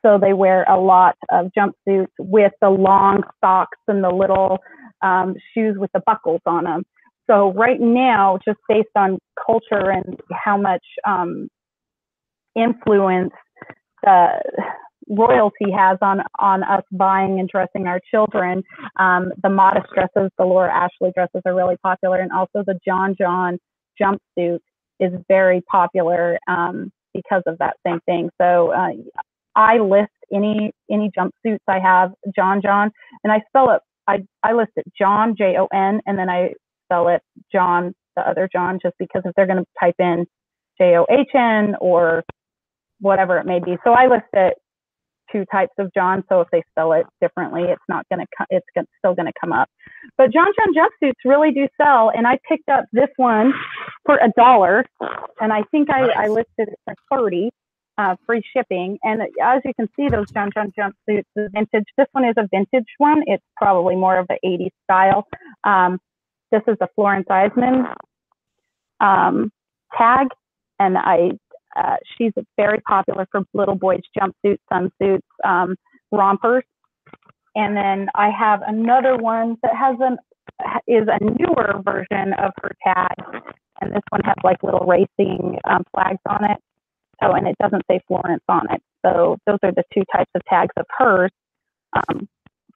So they wear a lot of jumpsuits with the long socks and the little shoes with the buckles on them. So right now, just based on culture and how much influence the royalty has on us buying and dressing our children, the modest dresses, the Laura Ashley dresses are really popular. And also the John John jumpsuit is very popular because of that same thing. So I list any jumpsuits I have, John, and I spell it, I list it John, Jon, and then I spell it John, the other John, just because if they're going to type in John or whatever it may be. So I list it 2 types of John. So if they spell it differently, it's still going to come up. But John jumpsuits really do sell. And I picked up this one for $1. And I think I listed it for 30, free shipping. And as you can see, those John jumpsuits, the vintage, this one is a vintage one. It's probably more of the 80s style. This is the Florence Eisman tag. And she's very popular for little boys' jumpsuits, sunsuits, rompers. And then I have another one that is a newer version of her tag. And this one has like little racing flags on it. So, and it doesn't say Florence on it. So those are the 2 types of tags of hers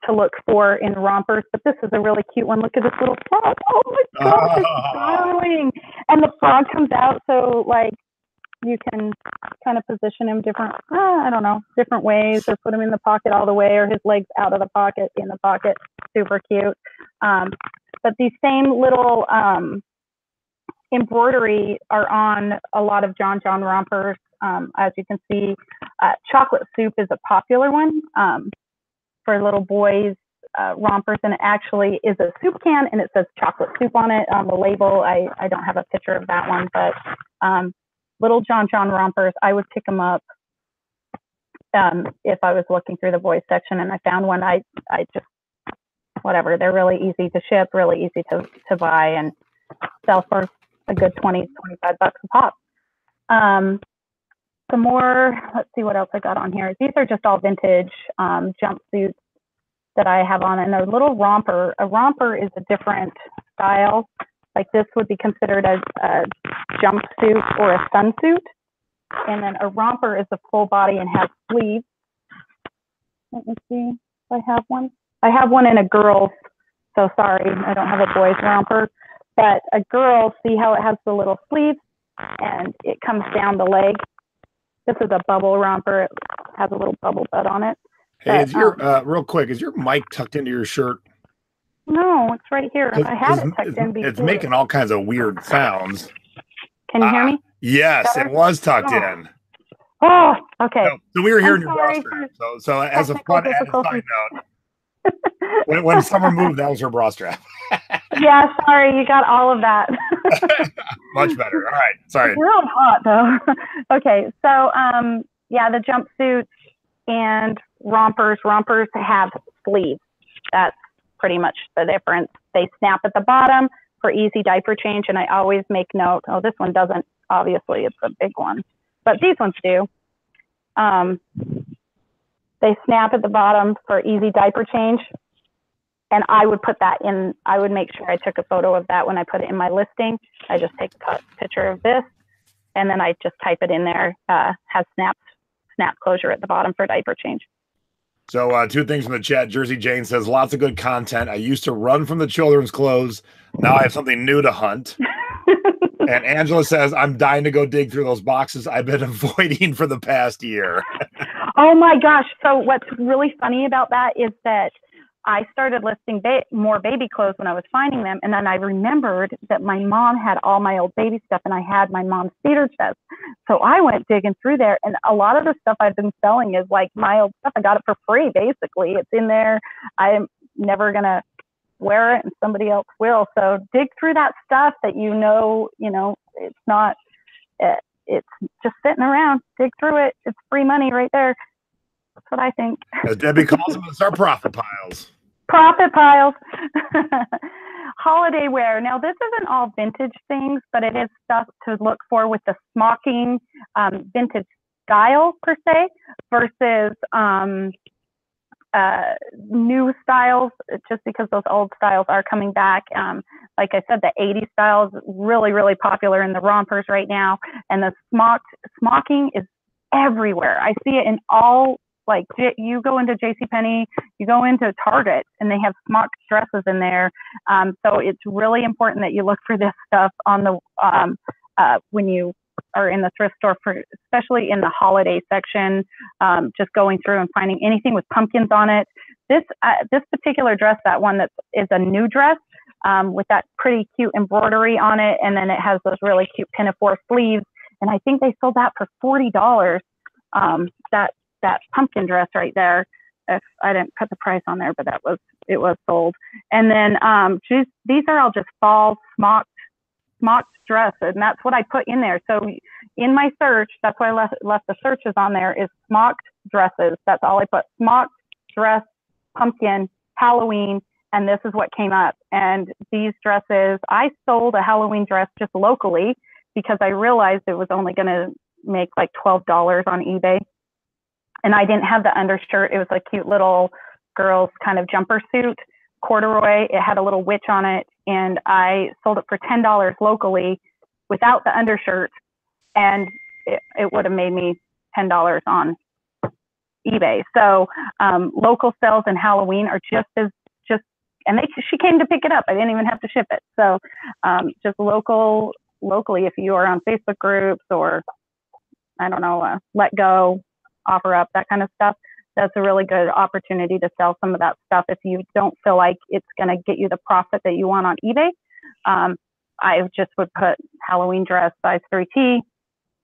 to look for in rompers. But this is a really cute one. Look at this little frog. Oh my gosh, it's darling. And the frog comes out so like, you can kind of position him different ways, or put him in the pocket all the way, or his legs out of the pocket, in the pocket. Super cute. But these same little embroidery are on a lot of John rompers. As you can see, chocolate soup is a popular one for little boys rompers, and it actually is a soup can, and it says chocolate soup on it on the label. I don't have a picture of that one, but little John rompers, I would pick them up if I was looking through the boys section and I found one. I just, whatever, they're really easy to ship, really easy to buy, and sell for a good $20-25 a pop. Some more, let's see what else I got on here. These are just all vintage jumpsuits that I have on, and a little romper. A romper is a different style. Like this would be considered a jumpsuit or a sunsuit. And then a romper is a full body and has sleeves. Let me see if I have one. I have one in a girl's, so sorry, I don't have a boy's romper. But a girl, see how it has the little sleeves and it comes down the leg. This is a bubble romper. It has a little bubble butt on it. Hey, is your real quick, is your mic tucked into your shirt? No, it's right here. I had it tucked in before. It's making all kinds of weird sounds. Can you hear me? Yes, it was tucked in. Oh, okay. So we were hearing your bra strap. So as a fun side note, when summer moved, that was her bra strap. Yeah, sorry, you got all of that. Much better. All right, sorry. It's real hot though. Okay, so yeah, the jumpsuits and rompers have sleeves. That's pretty much the difference. They snap at the bottom for easy diaper change, and I always make note, oh, this one doesn't, obviously it's a big one, but these ones do. They snap at the bottom for easy diaper change, and I would put that in, I would make sure I took a photo of that when I put it in my listing. I just take a picture of this, and then I just type it in there, has snap closure at the bottom for diaper change. So 2 things from the chat. Jersey Jane says, lots of good content. I used to run from the children's clothes. Now I have something new to hunt. And Angela says, I'm dying to go dig through those boxes I've been avoiding for the past year. Oh my gosh. So what's really funny about that is that I started listing more baby clothes when I was finding them. And then I remembered that my mom had all my old baby stuff, and I had my mom's theater chest. So I went digging through there, and a lot of the stuff I've been selling is like my old stuff. I got it for free, basically. It's in there. I'm never going to wear it, and somebody else will. So dig through that stuff that you know, it's not, it's just sitting around. Dig through it. It's free money right there. That's what I think. As Debbie calls them, it's our profit piles. Profit piles. Holiday wear. Now, this isn't all vintage things, but it is stuff to look for with the smocking vintage style, per se, versus new styles, just because those old styles are coming back. Like I said, the 80s style is really, really popular in the rompers right now. And the smocking is everywhere. I see it in all, like, you go into JCPenney, you go into Target, and they have smock dresses in there. So it's really important that you look for this stuff on the when you or in the thrift store, for especially in the holiday section, just going through and finding anything with pumpkins on it. This particular dress, that one that is a new dress, with that pretty cute embroidery on it, and then it has those really cute pinafore sleeves, and I think they sold that for $40. That pumpkin dress right there. If I didn't put the price on there, but it was sold. And then these are all just fall smocked dress, and that's what I put in there. So in my search, that's why I left the searches on there, is smocked dresses. That's all I put: smocked dress, pumpkin, Halloween, and this is what came up. And these dresses, I sold a Halloween dress just locally because I realized it was only going to make like $12 on eBay. And I didn't have the undershirt. It was a cute little girl's kind of jumper suit, corduroy. It had a little witch on it. And I sold it for $10 locally without the undershirt. And it would have made me $10 on eBay. So local sales and Halloween are and she came to pick it up. I didn't even have to ship it. So just locally, if you are on Facebook groups or, I don't know, Let Go, Offer Up, that kind of stuff, that's a really good opportunity to sell some of that stuff if you don't feel like it's going to get you the profit that you want on eBay. I just would put Halloween dress size 3T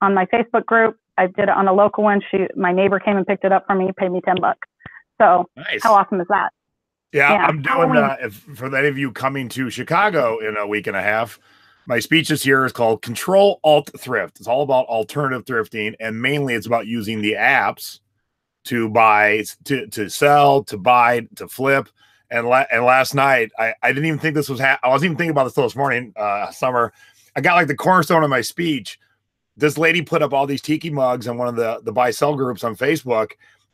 on my Facebook group. I did it on a local one. My neighbor came and picked it up for me, paid me $10. So nice. How awesome is that? Yeah, I'm doing for any of you coming to Chicago in a week and a half, my speech this year is called Control Alt Thrift. It's all about alternative thrifting, and mainly it's about using the apps to buy, to sell, to buy, to flip. And last night, I didn't even think this was I wasn't even thinking about this till this morning, Summer. I got like the cornerstone of my speech. This lady put up all these tiki mugs on one of the buy sell groups on Facebook,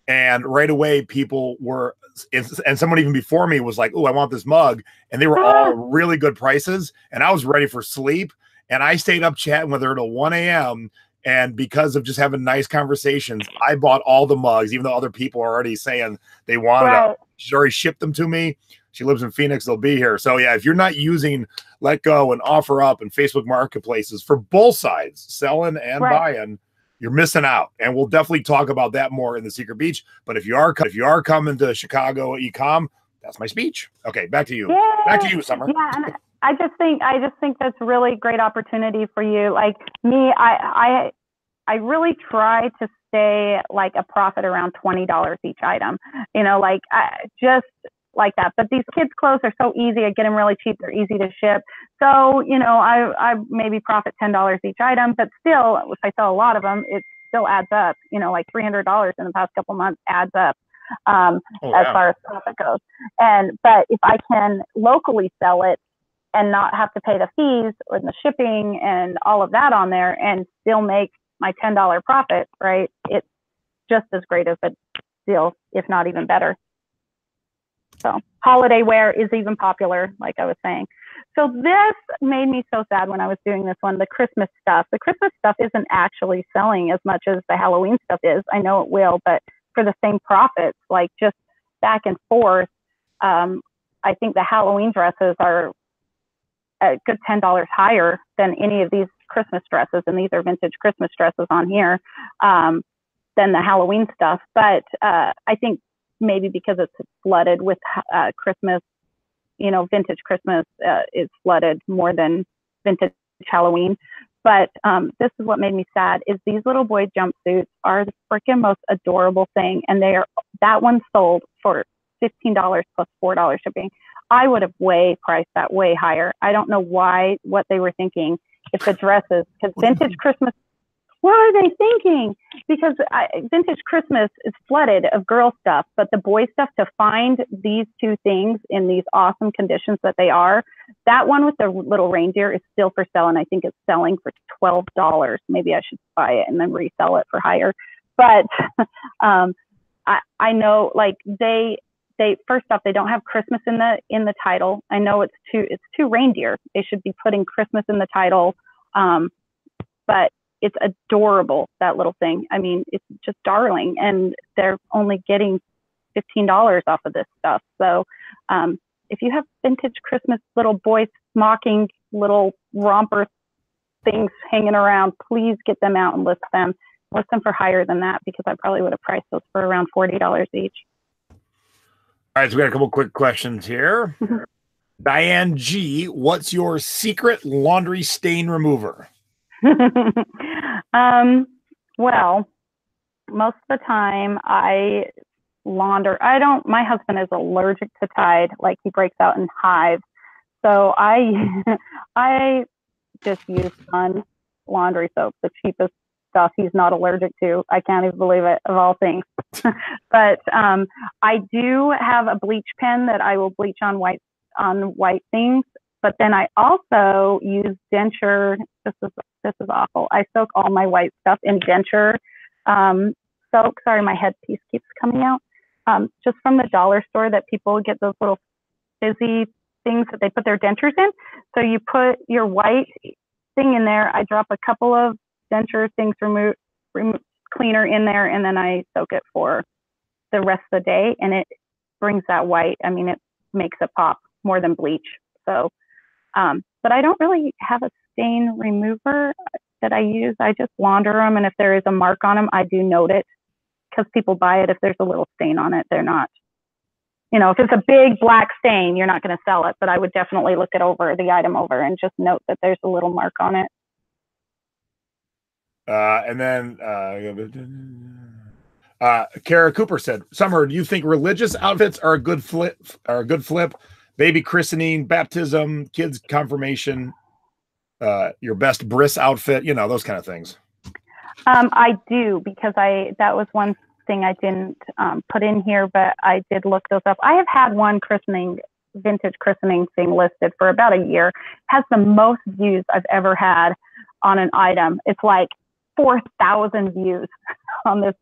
and right away people were, and someone even before me was like, "Oh, I want this mug," and they were all really good prices, and I was ready for sleep, and I stayed up chatting with her till 1 a.m. And because of just having nice conversations, I bought all the mugs, even though other people are already saying they wanted them. She's already shipped them to me. She lives in Phoenix. They'll be here. So yeah, if you're not using Let Go and Offer Up and Facebook marketplaces for both sides, selling and buying, you're missing out. And we'll definitely talk about that more in the Secret Beach. But if you are coming to Chicago Ecom, that's my speech. Okay, back to you. Yay. Back to you, Summer. Yeah, and I just think that's a really great opportunity for you. Like me, I really try to stay like a profit around $20 each item, like just like that. But these kids' clothes are so easy. I get them really cheap. They're easy to ship. So, I maybe profit $10 each item, but still, if I sell a lot of them, it still adds up, like $300 in the past couple months adds up. As far as profit goes. But if I can locally sell it and not have to pay the fees or the shipping and all of that on there and still make my $10 profit, right? It's just as great of a deal, if not even better. So holiday wear is even popular, like I was saying. So this made me so sad when I was doing this one, the Christmas stuff. The Christmas stuff isn't actually selling as much as the Halloween stuff is. I know it will, but for the same profits, like just back and forth. I think the Halloween dresses are a good $10 higher than any of these Christmas dresses. And these are vintage Christmas dresses on here, than the Halloween stuff. But I think maybe because it's flooded with Christmas, vintage Christmas is flooded more than vintage Halloween. But this is what made me sad, is these little boy jumpsuits are the freaking most adorable thing. And that one sold for $15 plus $4 shipping. I would have priced that way higher. I don't know what they were thinking. If the dresses, because vintage Christmas, what are they thinking? Because vintage Christmas is flooded of girl stuff, but the boy stuff, to find these two things in these awesome conditions that they are, that one with the little reindeer is still for sale, and I think it's selling for $12. Maybe I should buy it and then resell it for higher. But I know, like they first off, they don't have Christmas in the title. I know it's two reindeer. They should be putting Christmas in the title, but it's adorable, that little thing. I mean, it's just darling, and they're only getting $15 off of this stuff. So if you have vintage Christmas little boy smocking little romper things hanging around, please get them out and list them for higher than that, because I probably would have priced those for around $40 each. All right, so we got a couple quick questions here. Diane G, what's your secret laundry stain remover? Well, most of the time I launder. My husband is allergic to Tide. Like, he breaks out in hives. So I just use Sun laundry soap, the cheapest stuff he's not allergic to. I can't even believe it, of all things. But I do have a bleach pen that I will bleach on white things. But then I also use denture. This is awful. I soak all my white stuff in denture soak. Sorry, my headpiece keeps coming out. Just from the dollar store, that people get those little fizzy things that they put their dentures in. So you put your white thing in there. I drop a couple of denture things, remove cleaner in there, and then I soak it for the rest of the day, and it brings that white. I mean, it makes it pop more than bleach. So, but I don't really have a stain remover that I use. I just launder them, and if there is a mark on them, I do note it, because people buy it if there's a little stain on it. They're not, if it's a big black stain, you're not going to sell it, but I would definitely look the item over and just note that there's a little mark on it. And then Kara Cooper said, Summer, do you think religious outfits are a good flip? Baby christening, baptism, kids confirmation, your best bris outfit, those kind of things. I do, because that was one thing I didn't put in here, but I did look those up. I have had one vintage christening thing listed for about a year. It has the most views I've ever had on an item. It's like 4,000 views on this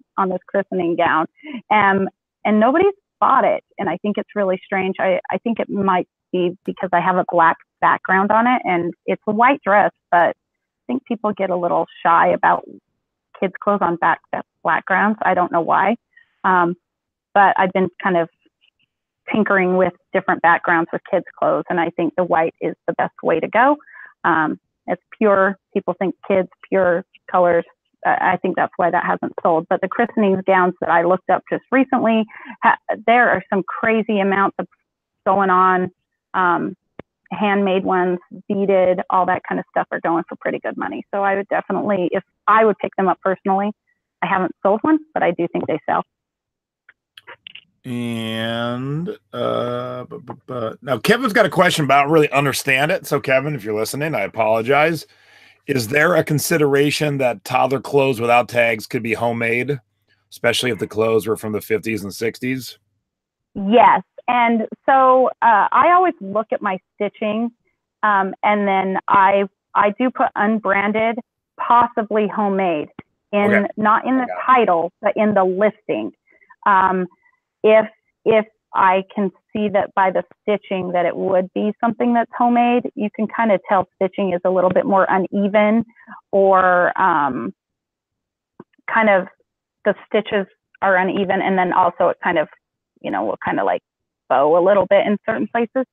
christening gown, and nobody's bought it. And I think it's really strange. I think it might be because I have a black background on it, and it's a white dress, but I think people get a little shy about kids' clothes on backgrounds. I don't know why, but I've been kind of tinkering with different backgrounds with kids' clothes, and I think the white is the best way to go. It's pure. People think kids, pure colors. I think that's why that hasn't sold. But the christening gowns that I looked up just recently, there are some crazy amounts of going on. Handmade ones, beaded, all that kind of stuff are going for pretty good money. So I would definitely, if I would pick them up personally. I haven't sold one, but I do think they sell. And now Kevin's got a question, but I don't really understand it. So Kevin, if you're listening, I apologize. Is there a consideration that toddler clothes without tags could be homemade, especially if the clothes were from the 50s and 60s? Yes. And so I always look at my stitching, and then I do put unbranded, possibly homemade, not in the title, but in the listing. If I can see that by the stitching that it would be something that's homemade, you can kind of tell stitching is a little bit more uneven, or kind of the stitches are uneven, and then also it kind of, will kind of like bow a little bit in certain places.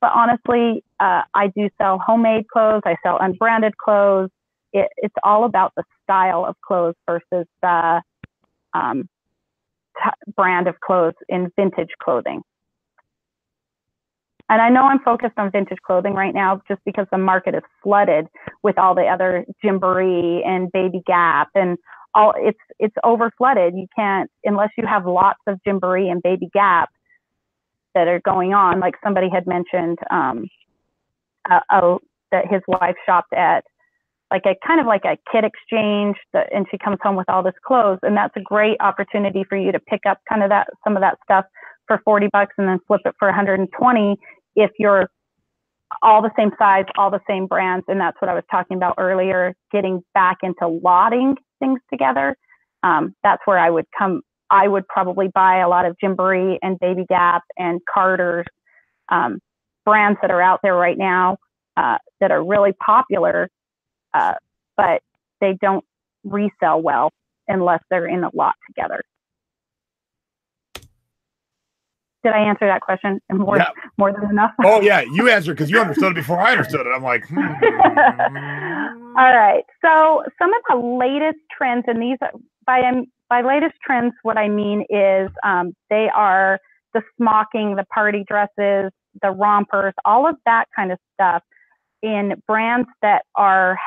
But honestly, I do sell homemade clothes. I sell unbranded clothes. It's all about the style of clothes versus the brand of clothes in vintage clothing. And I know I'm focused on vintage clothing right now just because the market is flooded with all the other Gymboree and Baby Gap and all. It's over flooded. You can't, unless you have lots of Gymboree and Baby Gap that are going on. Like somebody had mentioned that his wife shopped at like a kind of like a kid exchange, and she comes home with all this clothes, and that's a great opportunity for you to pick up kind of some of that stuff for $40 and then flip it for 120 if you're all the same size, all the same brands. And that's what I was talking about earlier, getting back into lotting things together. That's where I would come. I would probably buy a lot of Gymboree and Baby Gap and Carter's, brands that are out there right now that are really popular, but they don't resell well unless they're in a lot together. Did I answer that question? More than enough? Oh, yeah. You answered because you understood it before I understood it. I'm like, All right. So some of the latest trends, and these by latest trends, what I mean is they are the smocking, the party dresses, the rompers, all of that kind of stuff in brands that are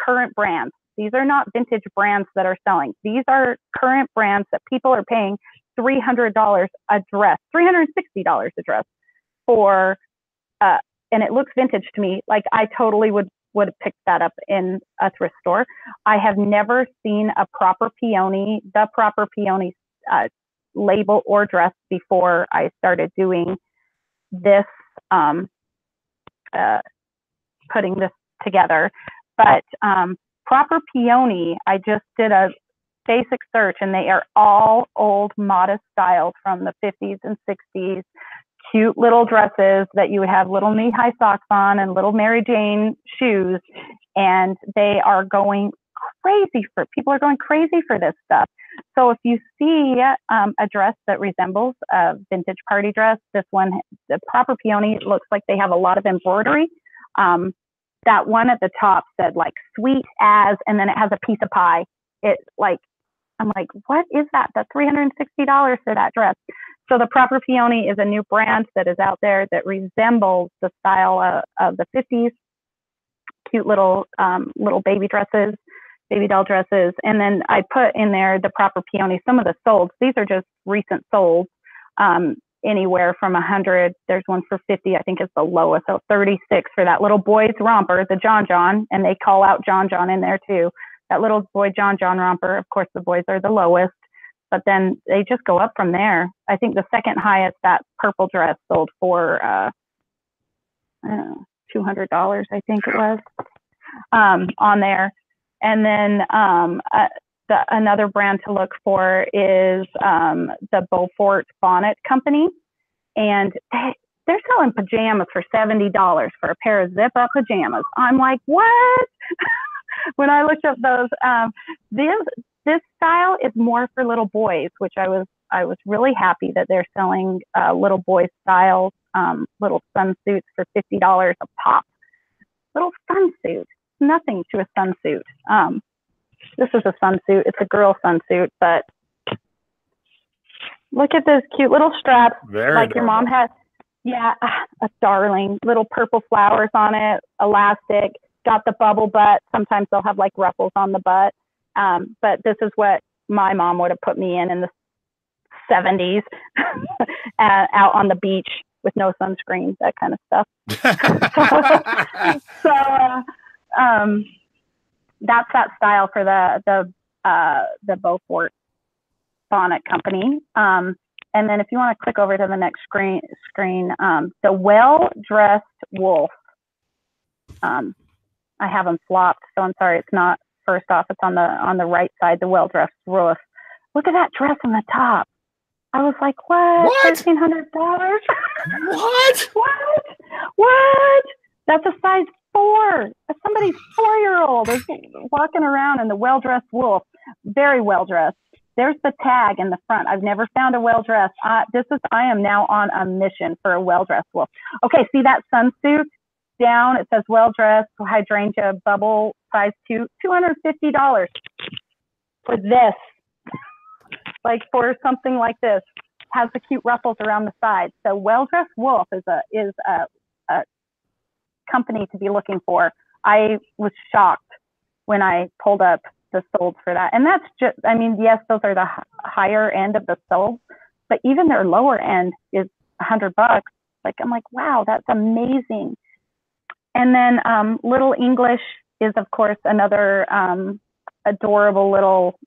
current brands. These are not vintage brands that are selling. These are current brands that people are paying $300 a dress, $360 a dress for, and it looks vintage to me. Like I totally would have picked that up in a thrift store. I have never seen the proper peony label or dress before I started doing this, putting this together. But proper peony, I just did a basic search, and they are all old modest styles from the 50s and 60s. Cute little dresses that you would have little knee-high socks on and little Mary Jane shoes, and they are going crazy people are going crazy for this stuff. So if you see a dress that resembles a vintage party dress, this one, the proper peony, looks like they have a lot of embroidery. That one at the top said like sweet as, and then it has a piece of pie. I'm like, what is that? That's $360 for that dress. So the Proper Peony is a new brand that is out there that resembles the style of the 50s. Cute little baby dresses, baby doll dresses. And then I put in there the Proper Peony, some of the solds. These are just recent solds, anywhere from 100. There's one for 50, I think is the lowest. So 36 for that little boy's romper, the John John, and they call out John John in there too. That little boy John John romper, of course, the boys are the lowest, but then they just go up from there. I think the second highest, that purple dress, sold for $200, I think it was, on there. And then another brand to look for is the Beaufort Bonnet Company, and they're selling pajamas for $70 for a pair of zip-up pajamas. I'm like, what? When I looked up those, this style is more for little boys, which I was really happy that they're selling little boy styles, little sunsuits for $50 a pop. Little sunsuit, nothing to a sunsuit. This is a sunsuit. It's a girl sunsuit, but look at those cute little straps. Very like adorable. Your mom had. Yeah, a darling. Little purple flowers on it, elastic. Got the bubble butt. Sometimes they'll have like ruffles on the butt. But this is what my mom would have put me in the 70s, out on the beach with no sunscreen, that kind of stuff. That's that style for the Beaufort Bonnet Company. And then if you want to click over to the next screen, the Well-Dressed Wolf. I have them flopped, so I'm sorry it's not first off. It's on the right side, the Well-Dressed Wolf. Look at that dress on the top. I was like, what? $1,300? What? That's a size 4. That's somebody's 4-year-old is walking around in the Well-Dressed Wolf. Very well dressed. There's the tag in the front. I've never found a well-dressed. I am now on a mission for a well-dressed wolf. Okay, see that sunsuit down? It says well-dressed, hydrangea, bubble, size 2, $250 for this. Like for something like this, has the cute ruffles around the sides. So Well-Dressed Wolf is a company to be looking for. I was shocked when I pulled up the solds for that. And that's just, I mean, yes, those are the higher end of the solds, but even their lower end is $100. Like, I'm like, wow, that's amazing. And then Little English is, of course, another adorable little,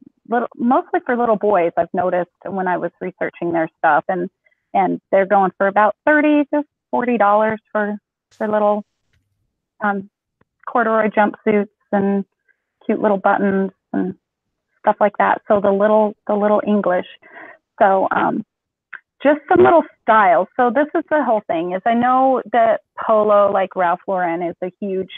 mostly for little boys, I've noticed when I was researching their stuff. And they're going for about $30 to $40 for little corduroy jumpsuits and cute little buttons and stuff like that. So the little English. So just some little styles. So this is the whole thing. Is I know that polo, like Ralph Lauren, is a huge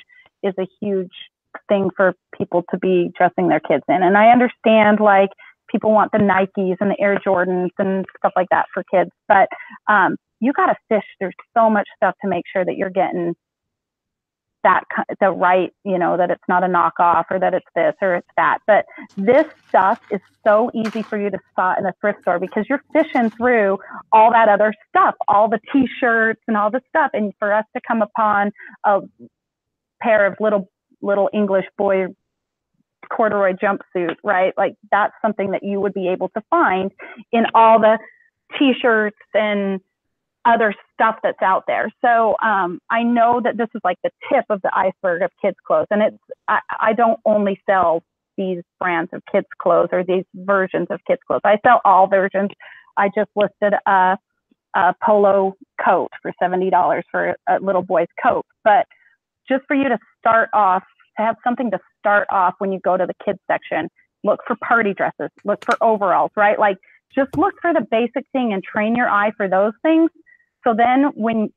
thing for people to be dressing their kids in. And I understand, like, people want the Nikes and the Air Jordans and stuff like that for kids, but you got to fish through so much stuff to make sure that you're getting the right, that it's not a knockoff or that it's this or it's that. But this stuff is so easy for you to spot in a thrift store because you're fishing through all that other stuff, all the t-shirts and all the stuff. And for us to come upon a pair of little English boy corduroy jumpsuit, right? Like that's something that you would be able to find in all the t-shirts and other stuff that's out there. So I know that this is like the tip of the iceberg of kids clothes. And I don't only sell these brands of kids clothes or these versions of kids clothes. I sell all versions. I just listed a polo coat for $70 for a little boy's coat. But just for you to start off, to have something to start off when you go to the kids section, look for party dresses, look for overalls, right? Like just look for the basic thing and train your eye for those things. So then when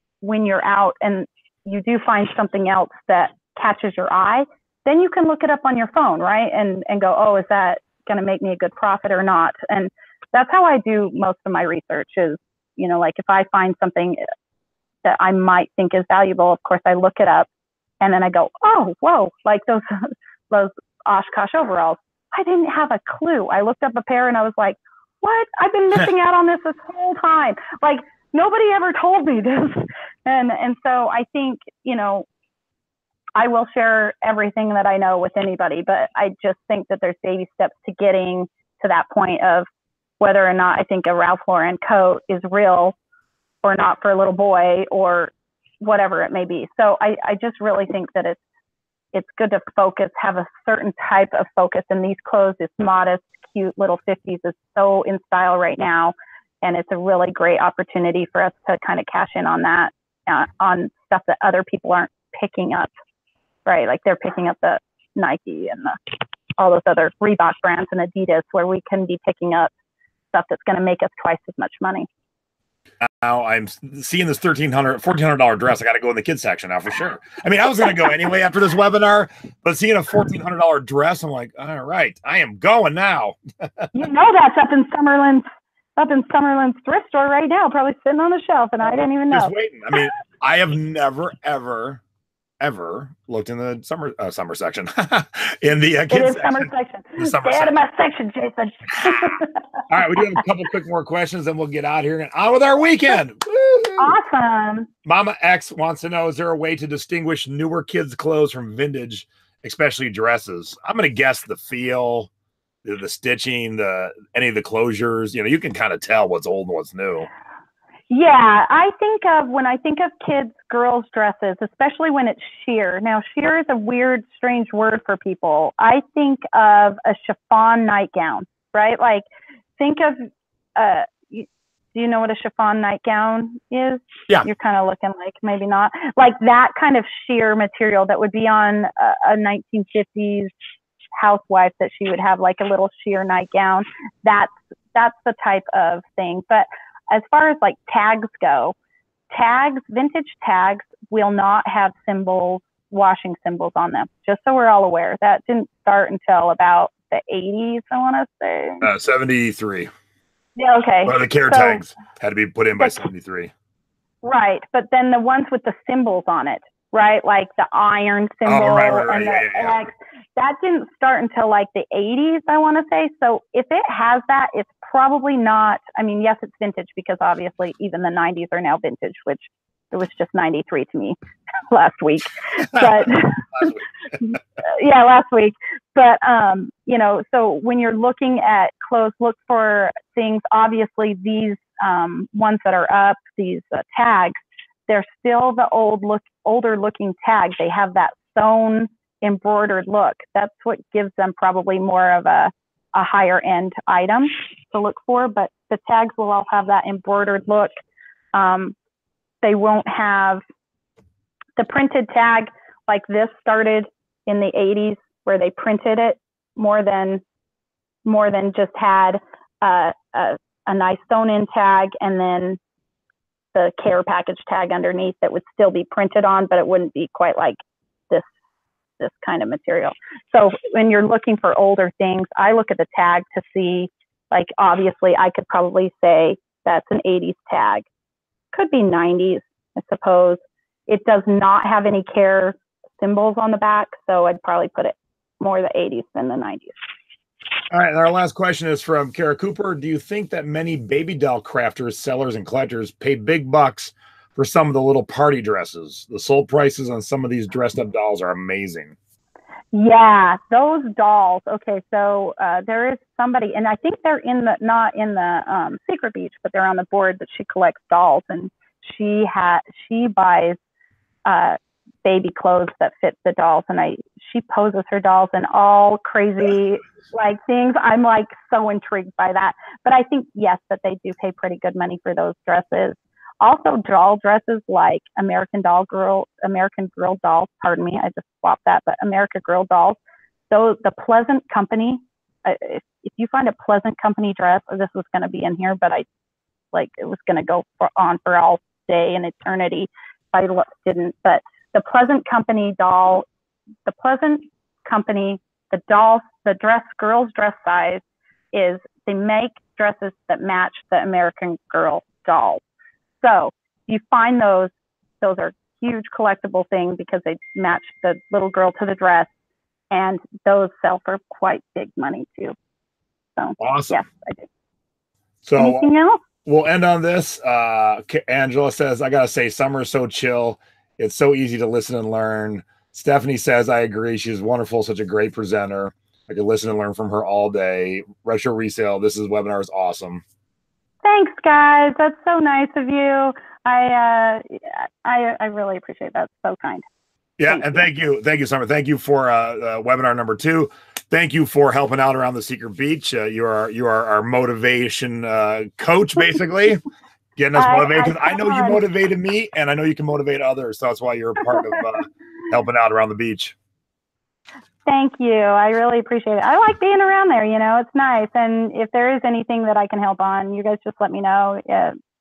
you're out and you do find something else that catches your eye, then you can look it up on your phone, right? And go, oh, is that going to make me a good profit or not? And that's how I do most of my research is, like if I find something that I might think is valuable, of course I look it up and then I go, oh, whoa, like those Oshkosh overalls. I didn't have a clue. I looked up a pair and I was like, what? I've been missing out on this whole time. Like, nobody ever told me this. And so I think, I will share everything that I know with anybody, but I just think that there's baby steps to getting to that point of whether or not I think a Ralph Lauren coat is real or not for a little boy or whatever it may be. So I just really think that it's good to focus, have a certain type of focus in these clothes. This modest, cute little 50s is so in style right now. And it's a really great opportunity for us to kind of cash in on that, on stuff that other people aren't picking up, right? Like they're picking up the Nike and all those other Reebok brands and Adidas, where we can be picking up stuff that's going to make us twice as much money. Now I'm seeing this $1,400 dress. I got to go in the kids section now for sure. I mean, I was going to go anyway after this webinar, but seeing a $1,400 dress, I'm like, all right, I am going now. That's up in Summerlin's thrift store right now, probably sitting on the shelf, and I didn't even know. Just waiting. I mean, I have never, ever looked in the summer section in the kids section. Summer section. Stay out of my section, Jason. All right, we do have a couple quick more questions, then we'll get out here and on with our weekend. Awesome. Mama X wants to know: is there a way to distinguish newer kids' clothes from vintage, especially dresses? I'm going to guess the feel, the stitching, any of the closures. You can kind of tell what's old and what's new. Yeah, when I think of kids' girls' dresses, especially when it's sheer. Now, sheer is a weird, strange word for people. I think of a chiffon nightgown, right? Like, think of, do you know what a chiffon nightgown is? Yeah. You're kind of looking like maybe not. Like that kind of sheer material that would be on a 1950s housewife, that she would have like a little sheer nightgown. That's the type of thing. But as far as like tags go, vintage tags will not have washing symbols on them, just so we're all aware. That didn't start until about the 80s, I want to say. 73. Yeah, okay. Or the care tags had to be put in by 73. Right, but then the ones with the symbols on it, right? Like the iron symbol and the X. That didn't start until like the 80s, I want to say. So if it has that, it's probably not, I mean, yes, it's vintage because obviously even the 90s are now vintage, which it was just 93 to me last week. But last week. But, so when you're looking at clothes, look for things, obviously these ones that are up, these tags, they're still the older looking tag. They have that sewn embroidered look. That's what gives them probably more of a higher end item to look for, but the tags will all have that embroidered look. They won't have the printed tag like this. Started in the 80s where they printed it more than just had a nice sewn in tag and then the care package tag underneath that would still be printed on, but it wouldn't be quite like this kind of material. So when you're looking for older things, I look at the tag to see, like, obviously I could probably say that's an 80s tag. Could be 90s, I suppose. It does not have any care symbols on the back. So I'd probably put it more the 80s than the 90s. All right, and our last question is from Kara Cooper. Do you think that many baby doll crafters, sellers, and collectors pay big bucks for some of the little party dresses? The sold prices on some of these dressed up dolls are amazing. Yeah, those dolls. Okay, so there is somebody, and I think they're not in the Secret Beach, but they're on the board that she collects dolls, and she buys baby clothes that fit the dolls, and she poses her dolls in all crazy like things. I'm like so intrigued by that. But I think yes, that they do pay pretty good money for those dresses. Also, doll dresses like American Girl dolls. Pardon me, I just swapped that. But American Girl dolls. So the Pleasant Company. If you find a Pleasant Company dress, this was going to be in here, but it was going to go on for all day and eternity. I didn't. But the Pleasant Company doll, the girl's dress size is they make dresses that match the American Girl dolls. So you find those are huge collectible things because they match the little girl to the dress, and those sell for quite big money too. So awesome. Yes, I do. So anything else? We'll end on this. Angela says, I gotta say, summer is so chill. It's so easy to listen and learn. Stephanie says, I agree. She's wonderful, such a great presenter. I could listen and learn from her all day. Retro Resale, this webinar is awesome. Thanks, guys. That's so nice of you. I really appreciate that. So kind. Yeah, thank you, Summer. Thank you for webinar number 2. Thank you for helping out around the Secret Beach. You are our motivation coach, basically, getting us motivated. I know you motivated me, and I know you can motivate others. So that's why you're a part of helping out around the beach. Thank you. I really appreciate it. I like being around there. It's nice. And if there is anything that I can help on, you guys just let me know.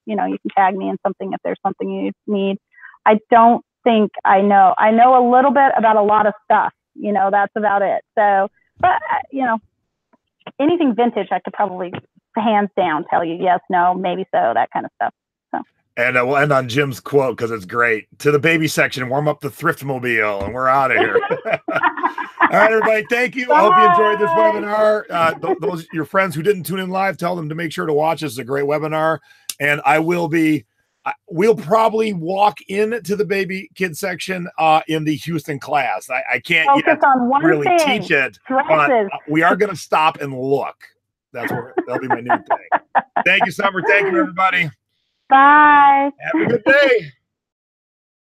You can tag me in something if there's something you need. I don't think I know. I know a little bit about a lot of stuff. That's about it. So, but anything vintage, I could probably hands down tell you yes, no, maybe so, that kind of stuff. So. And we'll end on Jim's quote because it's great. To the baby section, warm up the thriftmobile, and we're out of here. All right, everybody. Thank you. Bye. I hope you enjoyed this webinar. Those your friends who didn't tune in live, tell them to make sure to watch. This is a great webinar, and we'll probably walk into the baby kid section in the Houston class. I can't yet really teach it, but we are going to stop and look. That'll be my new thing. Thank you, Summer. Thank you, everybody. Bye. Have a good day.